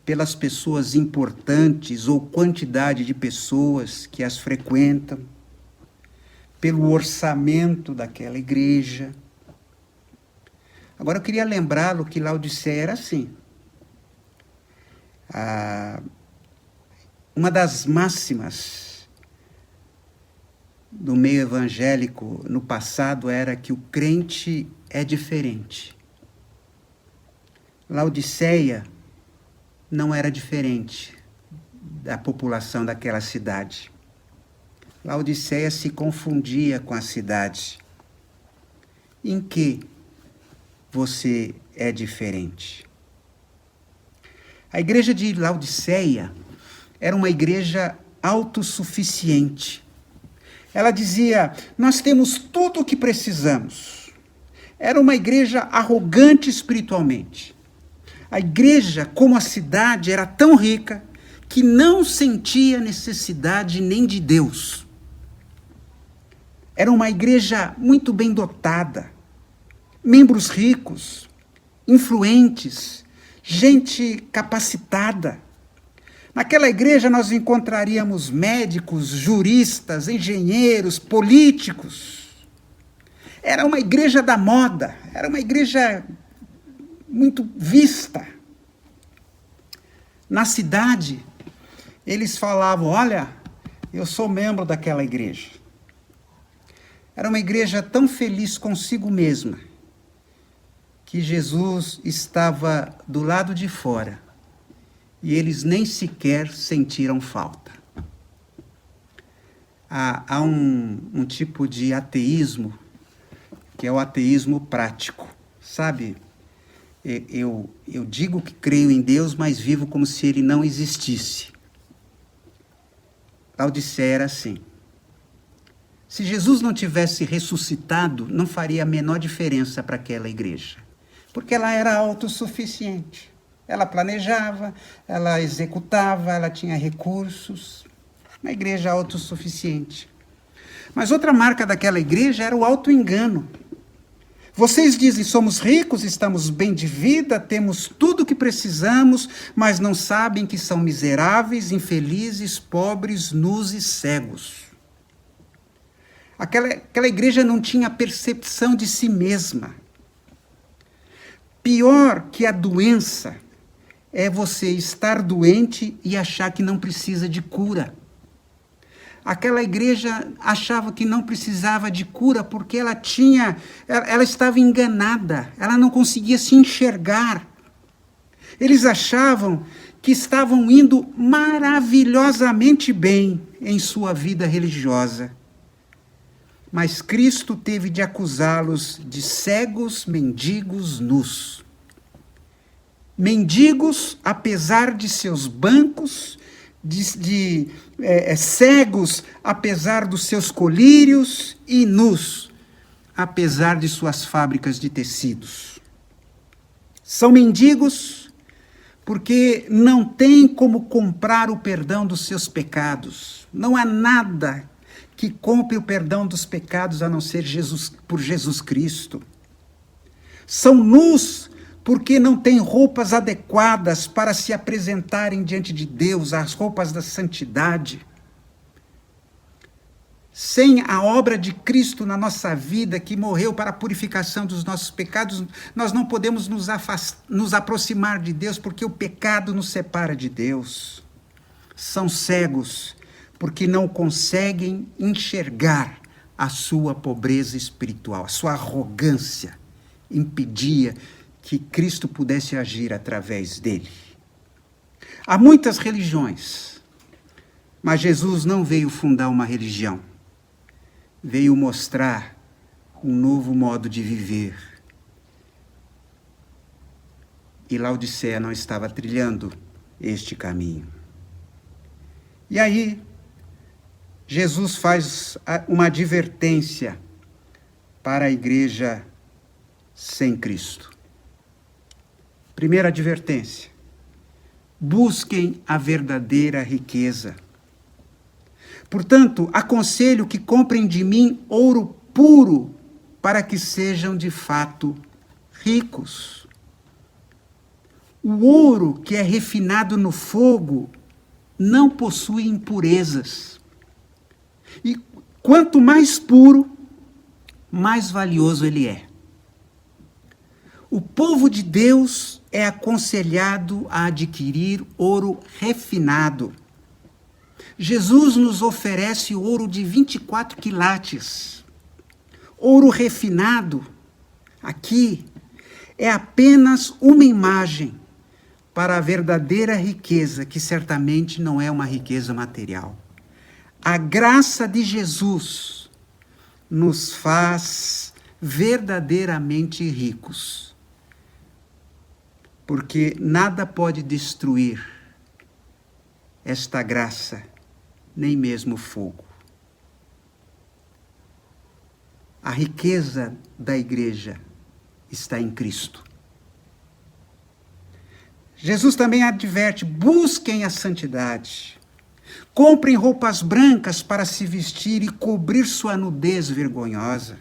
pelas pessoas importantes ou quantidade de pessoas que as frequentam, pelo orçamento daquela igreja. Agora eu queria lembrá-lo que Laodiceia era assim. Uma das máximas do meio evangélico no passado era que o crente é diferente. Laodiceia não era diferente da população daquela cidade. Laodiceia se confundia com a cidade. Em que você é diferente? A igreja de Laodiceia era uma igreja autossuficiente. Ela dizia, nós temos tudo o que precisamos. Era uma igreja arrogante espiritualmente. A igreja, como a cidade, era tão rica que não sentia necessidade nem de Deus. Era uma igreja muito bem dotada, membros ricos, influentes, gente capacitada. Naquela igreja nós encontraríamos médicos, juristas, engenheiros, políticos. Era uma igreja da moda, era uma igreja muito vista. Na cidade, eles falavam, olha, eu sou membro daquela igreja. Era uma igreja tão feliz consigo mesma, que Jesus estava do lado de fora, e eles nem sequer sentiram falta. Há um tipo de ateísmo, que é o ateísmo prático, sabe? Eu digo que creio em Deus, mas vivo como se ele não existisse. Laodiceia era assim. Se Jesus não tivesse ressuscitado, não faria a menor diferença para aquela igreja, porque ela era autossuficiente. Ela planejava, ela executava, ela tinha recursos. Uma igreja autossuficiente. Mas outra marca daquela igreja era o auto-engano. Vocês dizem, somos ricos, estamos bem de vida, temos tudo o que precisamos, mas não sabem que são miseráveis, infelizes, pobres, nus e cegos. Aquela igreja não tinha percepção de si mesma. Pior que a doença é você estar doente e achar que não precisa de cura. Aquela igreja achava que não precisava de cura porque ela estava enganada, ela não conseguia se enxergar. Eles achavam que estavam indo maravilhosamente bem em sua vida religiosa. Mas Cristo teve de acusá-los de cegos, mendigos, nus. Mendigos, apesar de seus bancos, cegos apesar dos seus colírios e nus apesar de suas fábricas de tecidos. São mendigos porque não têm como comprar o perdão dos seus pecados. Não há nada que compre o perdão dos pecados a não ser por Jesus Cristo. São nus porque não têm roupas adequadas para se apresentarem diante de Deus, as roupas da santidade. Sem a obra de Cristo na nossa vida, que morreu para a purificação dos nossos pecados, nós não podemos nos aproximar de Deus, porque o pecado nos separa de Deus. São cegos porque não conseguem enxergar a sua pobreza espiritual, a sua arrogância impedia que Cristo pudesse agir através dele. Há muitas religiões, mas Jesus não veio fundar uma religião. Veio mostrar um novo modo de viver. E Laodiceia não estava trilhando este caminho. E aí, Jesus faz uma advertência para a igreja sem Cristo. Primeira advertência: busquem a verdadeira riqueza. Portanto, aconselho que comprem de mim ouro puro, para que sejam de fato ricos. O ouro que é refinado no fogo não possui impurezas. E quanto mais puro, mais valioso ele é. O povo de Deus é aconselhado a adquirir ouro refinado. Jesus nos oferece ouro de 24 quilates. Ouro refinado, aqui, é apenas uma imagem para a verdadeira riqueza, que certamente não é uma riqueza material. A graça de Jesus nos faz verdadeiramente ricos, porque nada pode destruir esta graça, nem mesmo fogo. A riqueza da igreja está em Cristo. Jesus também adverte: busquem a santidade. Comprem roupas brancas para se vestir e cobrir sua nudez vergonhosa.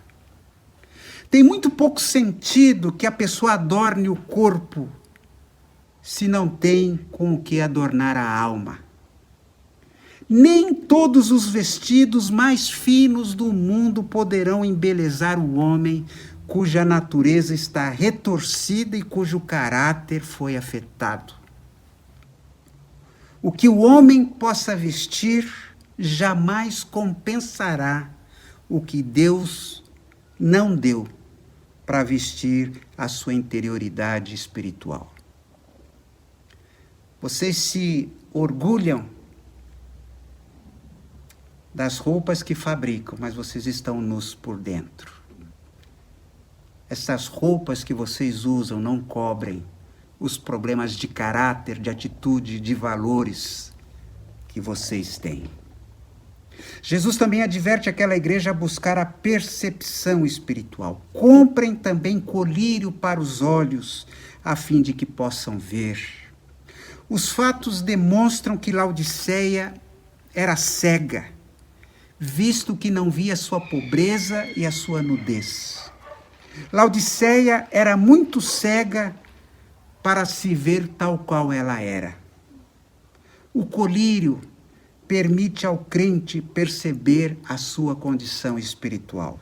Tem muito pouco sentido que a pessoa adorne o corpo se não tem com o que adornar a alma. Nem todos os vestidos mais finos do mundo poderão embelezar o homem cuja natureza está retorcida e cujo caráter foi afetado. O que o homem possa vestir jamais compensará o que Deus não deu para vestir a sua interioridade espiritual. Vocês se orgulham das roupas que fabricam, mas vocês estão nus por dentro. Essas roupas que vocês usam não cobrem os problemas de caráter, de atitude, de valores que vocês têm. Jesus também adverte aquela igreja a buscar a percepção espiritual. Comprem também colírio para os olhos, a fim de que possam ver. Os fatos demonstram que Laodiceia era cega, visto que não via sua pobreza e a sua nudez. Laodiceia era muito cega para se ver tal qual ela era. O colírio permite ao crente perceber a sua condição espiritual.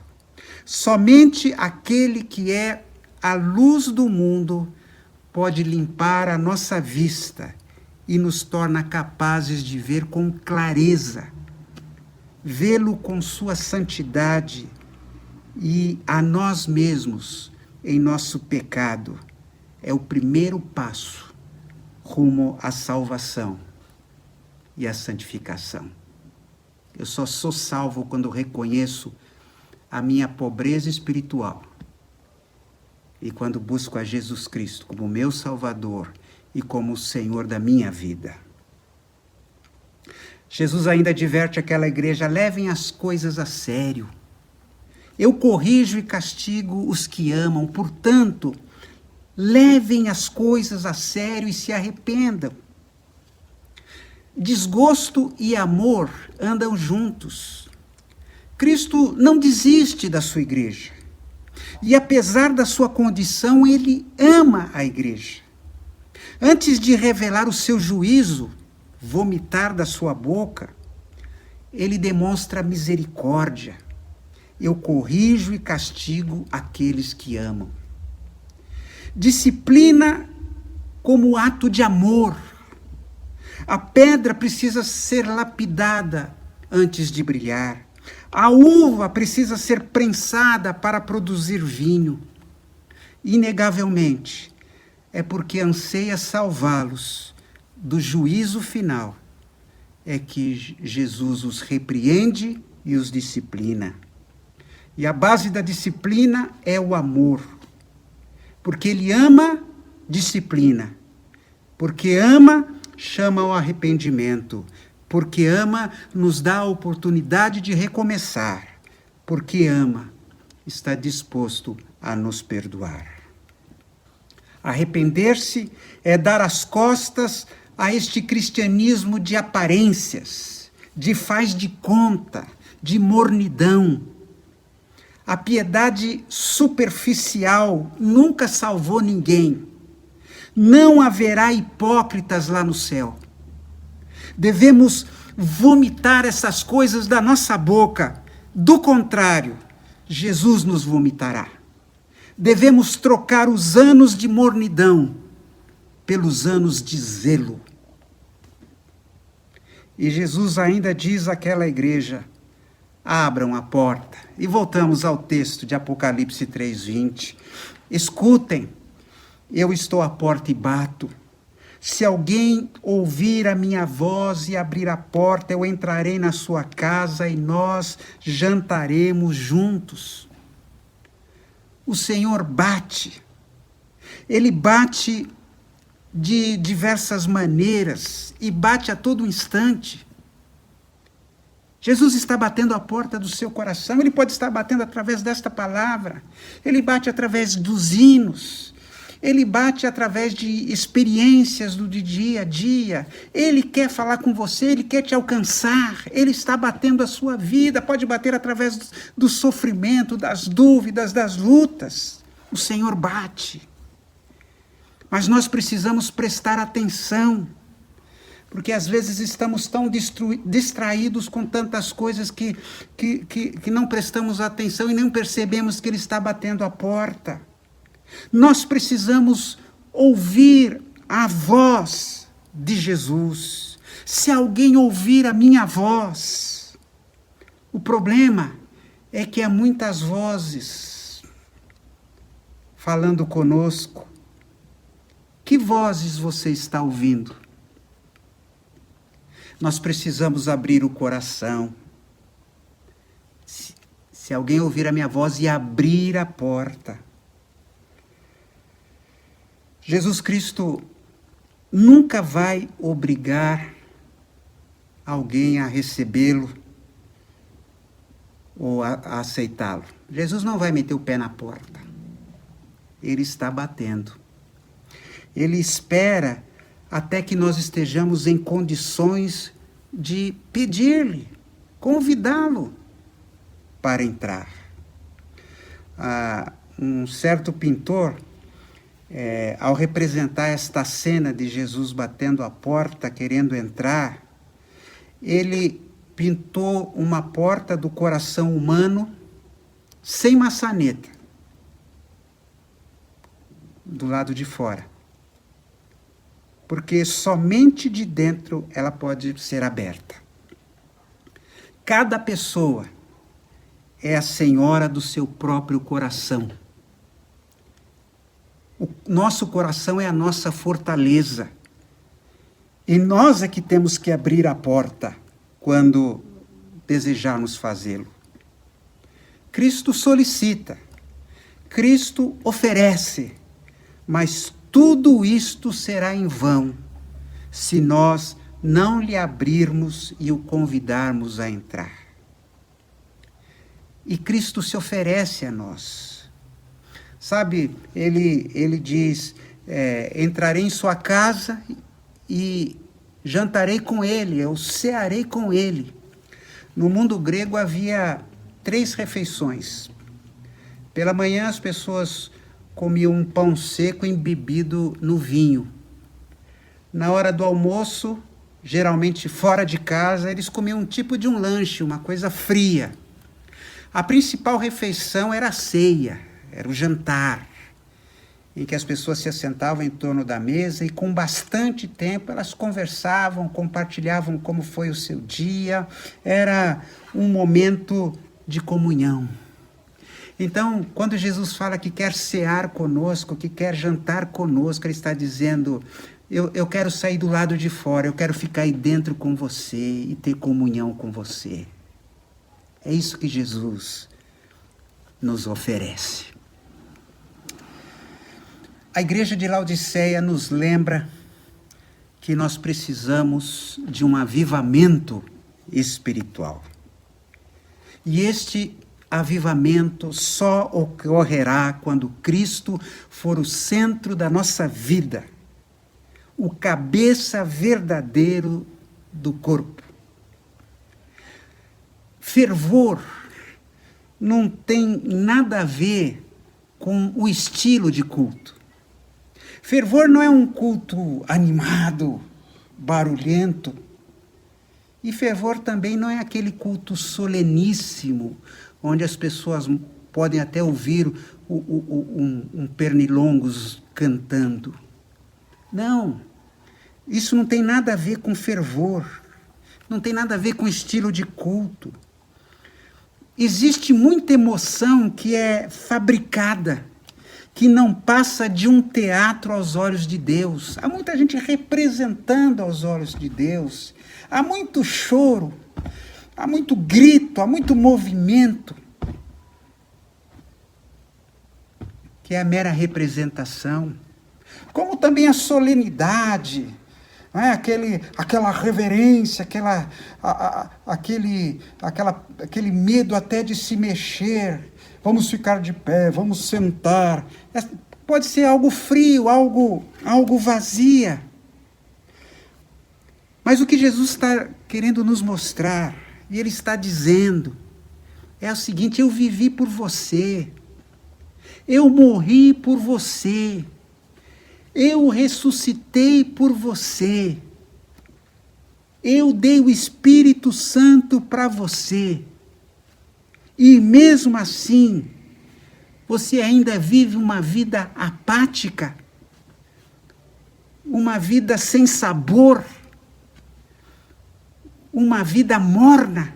Somente aquele que é a luz do mundo pode limpar a nossa vista e nos torna capazes de ver com clareza, vê-lo com sua santidade e a nós mesmos em nosso pecado. É o primeiro passo rumo à salvação e à santificação. Eu só sou salvo quando reconheço a minha pobreza espiritual e quando busco a Jesus Cristo como meu Salvador e como o Senhor da minha vida. Jesus ainda adverte aquela igreja: levem as coisas a sério. Eu corrijo e castigo os que amam, portanto, levem as coisas a sério e se arrependam. Desgosto e amor andam juntos. Cristo não desiste da sua igreja. E apesar da sua condição, ele ama a igreja. Antes de revelar o seu juízo, vomitar da sua boca, ele demonstra misericórdia. Eu corrijo e castigo aqueles que amam. Disciplina como ato de amor. A pedra precisa ser lapidada antes de brilhar. A uva precisa ser prensada para produzir vinho. Inegavelmente, é porque anseia salvá-los do juízo final, é que Jesus os repreende e os disciplina. E a base da disciplina é o amor. Porque ele ama, disciplina. Porque ama, chama ao arrependimento. Porque ama, nos dá a oportunidade de recomeçar. Porque ama, está disposto a nos perdoar. Arrepender-se é dar as costas a este cristianismo de aparências, de faz de conta, de mornidão. A piedade superficial nunca salvou ninguém. Não haverá hipócritas lá no céu. Devemos vomitar essas coisas da nossa boca. Do contrário, Jesus nos vomitará. Devemos trocar os anos de mornidão pelos anos de zelo. E Jesus ainda diz àquela igreja: abram a porta. E voltamos ao texto de Apocalipse 3:20. Escutem, eu estou à porta e bato. Se alguém ouvir a minha voz e abrir a porta, eu entrarei na sua casa e nós jantaremos juntos. O Senhor bate. Ele bate de diversas maneiras e bate a todo instante. Jesus está batendo a porta do seu coração. Ele pode estar batendo através desta palavra. Ele bate através dos hinos. Ele bate através de experiências do dia a dia. Ele quer falar com você, ele quer te alcançar. Ele está batendo a sua vida. Pode bater através do sofrimento, das dúvidas, das lutas. O Senhor bate. Mas nós precisamos prestar atenção. Porque às vezes estamos tão distraídos com tantas coisas que não prestamos atenção e nem percebemos que Ele está batendo a porta. Nós precisamos ouvir a voz de Jesus. Se alguém ouvir a minha voz, o problema é que há muitas vozes falando conosco. Que vozes você está ouvindo? Nós precisamos abrir o coração. Se alguém ouvir a minha voz e abrir a porta. Jesus Cristo nunca vai obrigar alguém a recebê-lo ou a aceitá-lo. Jesus não vai meter o pé na porta. Ele está batendo. Ele espera até que nós estejamos em condições de pedir-lhe, convidá-lo para entrar. Um certo pintor, ao representar esta cena de Jesus batendo a porta, querendo entrar, ele pintou uma porta do coração humano sem maçaneta, do lado de fora. Porque somente de dentro ela pode ser aberta. Cada pessoa é a senhora do seu próprio coração. O nosso coração é a nossa fortaleza. E nós é que temos que abrir a porta quando desejarmos fazê-lo. Cristo solicita, Cristo oferece, mas tudo isto será em vão se nós não lhe abrirmos e o convidarmos a entrar. E Cristo se oferece a nós. Sabe, ele diz, entrarei em sua casa e jantarei com ele, eu cearei com ele. No mundo grego havia 3 refeições. Pela manhã as pessoas comiam um pão seco embebido no vinho. Na hora do almoço, geralmente fora de casa, eles comiam um tipo de um lanche, uma coisa fria. A principal refeição era a ceia, era o jantar, em que as pessoas se assentavam em torno da mesa e com bastante tempo elas conversavam, compartilhavam como foi o seu dia. Era um momento de comunhão. Então, quando Jesus fala que quer cear conosco, que quer jantar conosco, ele está dizendo, eu quero sair do lado de fora, eu quero ficar aí dentro com você e ter comunhão com você. É isso que Jesus nos oferece. A igreja de Laodiceia nos lembra que nós precisamos de um avivamento espiritual. E este avivamento só ocorrerá quando Cristo for o centro da nossa vida, o cabeça verdadeiro do corpo. Fervor não tem nada a ver com o estilo de culto. Fervor não é um culto animado, barulhento. E fervor também não é aquele culto soleníssimo, onde as pessoas podem até ouvir um pernilongos cantando. Não, isso não tem nada a ver com fervor, não tem nada a ver com estilo de culto. Existe muita emoção que é fabricada, que não passa de um teatro aos olhos de Deus. Há muita gente representando aos olhos de Deus. Há muito choro, há muito grito, há muito movimento, que é a mera representação. Como também a solenidade, não é? Aquela reverência, aquele medo até de se mexer. Vamos ficar de pé, vamos sentar. Pode ser algo frio, algo vazia. Mas o que Jesus está querendo nos mostrar, e Ele está dizendo, é o seguinte: eu vivi por você, eu morri por você, eu ressuscitei por você, eu dei o Espírito Santo para você, e mesmo assim, você ainda vive uma vida apática, uma vida sem sabor, uma vida morna.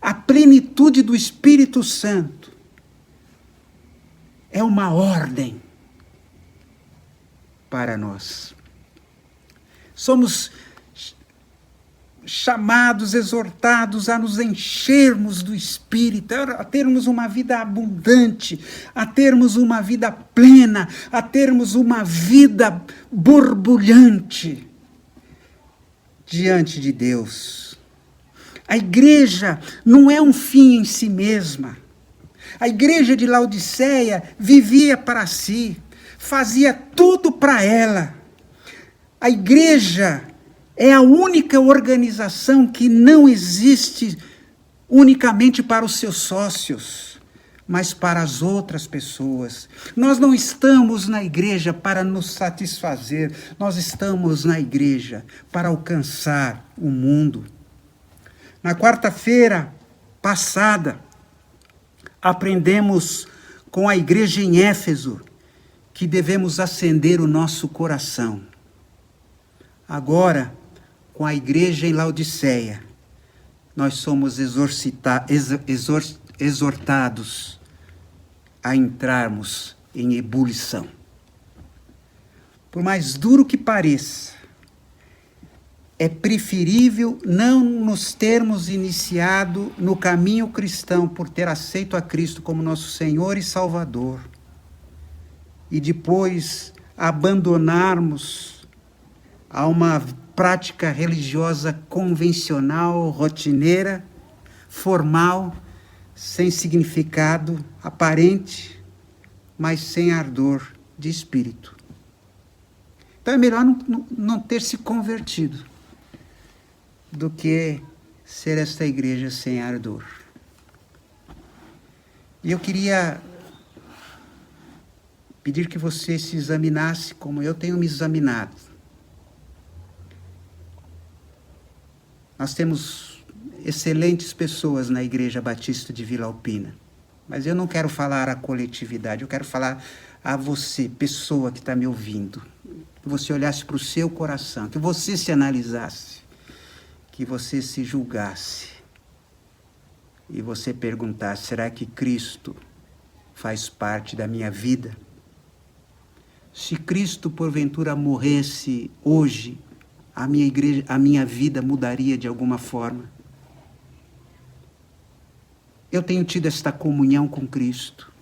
A plenitude do Espírito Santo é uma ordem para nós. Somos chamados, exortados a nos enchermos do Espírito, a termos uma vida abundante, a termos uma vida plena, a termos uma vida borbulhante diante de Deus. A igreja não é um fim em si mesma. A igreja de Laodiceia vivia para si, fazia tudo para ela. A igreja é a única organização que não existe unicamente para os seus sócios, mas para as outras pessoas. Nós não estamos na igreja para nos satisfazer, nós estamos na igreja para alcançar o mundo. Na quarta-feira passada, aprendemos com a igreja em Éfeso que devemos acender o nosso coração. Agora, com a igreja em Laodiceia, nós somos exortados a entrarmos em ebulição. Por mais duro que pareça, é preferível não nos termos iniciado no caminho cristão por ter aceito a Cristo como nosso Senhor e Salvador e depois abandonarmos a uma prática religiosa convencional, rotineira, formal, sem significado aparente, mas sem ardor de espírito. Então é melhor não ter se convertido do que ser esta igreja sem ardor. E eu queria pedir que você se examinasse como eu tenho me examinado. Nós temos excelentes pessoas na Igreja Batista de Vila Alpina, mas eu não quero falar à coletividade, eu quero falar a você, pessoa que está me ouvindo. Que você olhasse para o seu coração, que você se analisasse, que você se julgasse e você perguntasse: será que Cristo faz parte da minha vida? Se Cristo porventura morresse hoje, a minha igreja, a minha vida mudaria de alguma forma? Eu tenho tido esta comunhão com Cristo.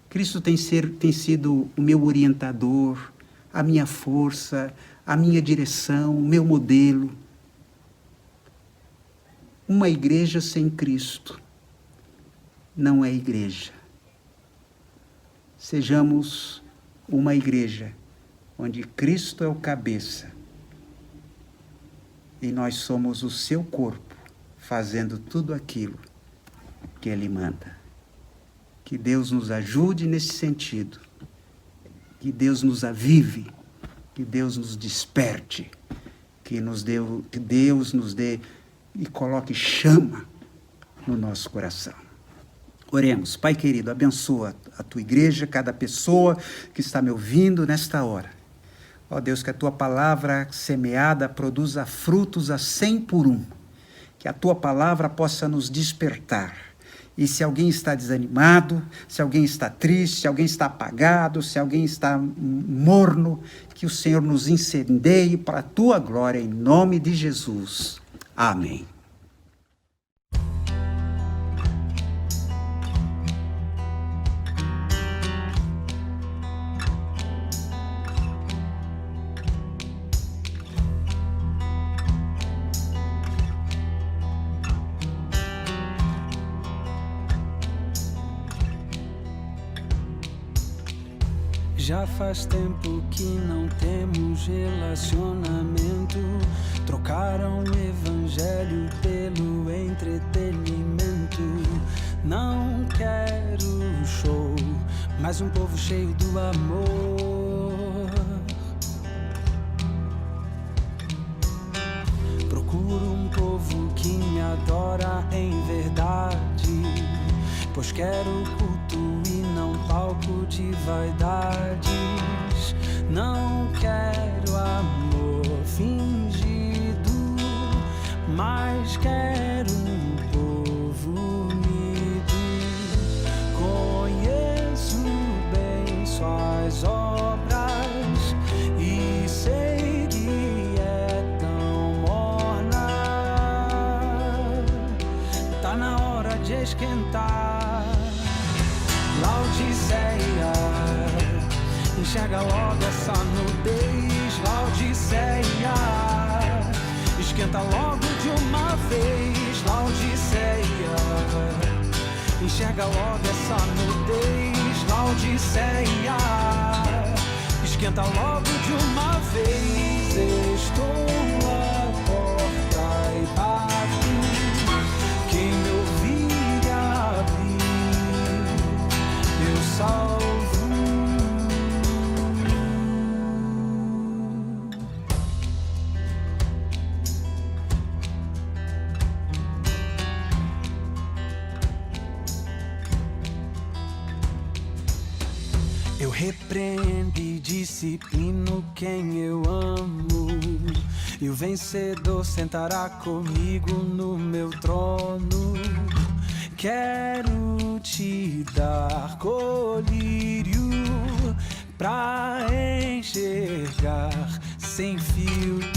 Cristo tem sido o meu orientador, a minha força, a minha direção, o meu modelo. Uma igreja sem Cristo não é igreja. Sejamos uma igreja onde Cristo é o cabeça e nós somos o seu corpo, fazendo tudo aquilo que Ele manda. Que Deus nos ajude nesse sentido. Que Deus nos avive. Que Deus nos desperte. Que Deus nos dê e coloque chama no nosso coração. Oremos. Pai querido, abençoa a tua igreja, cada pessoa que está me ouvindo nesta hora. Ó Deus, que a tua palavra semeada produza frutos a 100 por 1. Que a tua palavra possa nos despertar. E se alguém está desanimado, se alguém está triste, se alguém está apagado, se alguém está morno, que o Senhor nos incendeie para a tua glória, em nome de Jesus. Amém. Já faz tempo que não temos relacionamento. Trocaram o evangelho pelo entretenimento. Não quero show, mas um povo cheio do amor. Procuro um povo que me adora em verdade, pois quero culto e não palco de vaidades. Não quero amor fingido, mas quero um povo unido. Conheço bem suas obras e sei que é tão morna. Tá na hora de esquentar. Laodiceia, enxerga logo essa nudez. Laodiceia, esquenta logo de uma vez. Laodiceia, enxerga logo essa nudez. Laodiceia, esquenta logo de uma vez. Estou à porta e bato. Quem me ouvir abrir, eu salvo. Eu repreendo e disciplino quem eu amo, e o vencedor sentará comigo no meu trono. Quero te dar colírio pra enxergar sem filtro.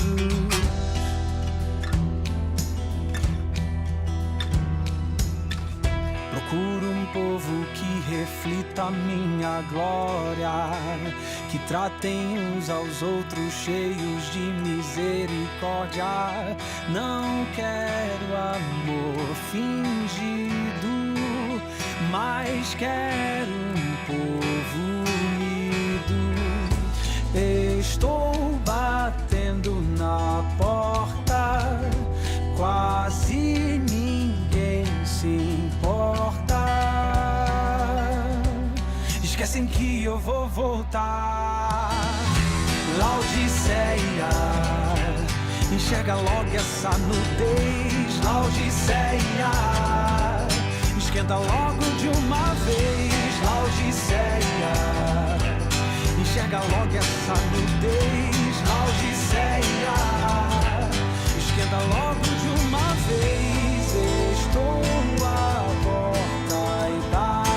Procuro um povo que reflita a minha glória, que tratem uns aos outros cheios de misericórdia. Não quero amor fingido, mas quero um povo unido. Estou batendo na porta, quase ninguém se importa. Esquecem que eu vou voltar. Laodiceia, enxerga logo essa nudez. Laodiceia, esquenta logo de uma vez. Laodiceia, enxerga logo essa nudez. Laodiceia, esquenta logo de uma vez. Estou à porta e bato.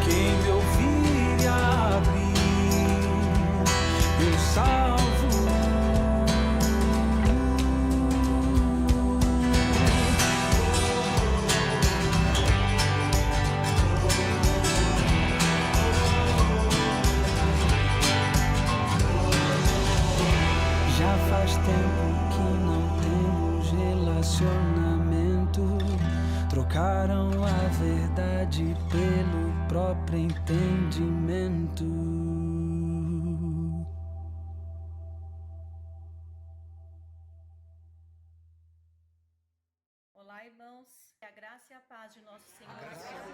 Quem me ouvir e abrir, eu salvo. Já faz tempo que não temos relacionamento. Trocaram a verdade pelo próprio entendimento. Olá, irmãos. Que a graça e a paz de nosso Senhor Jesus.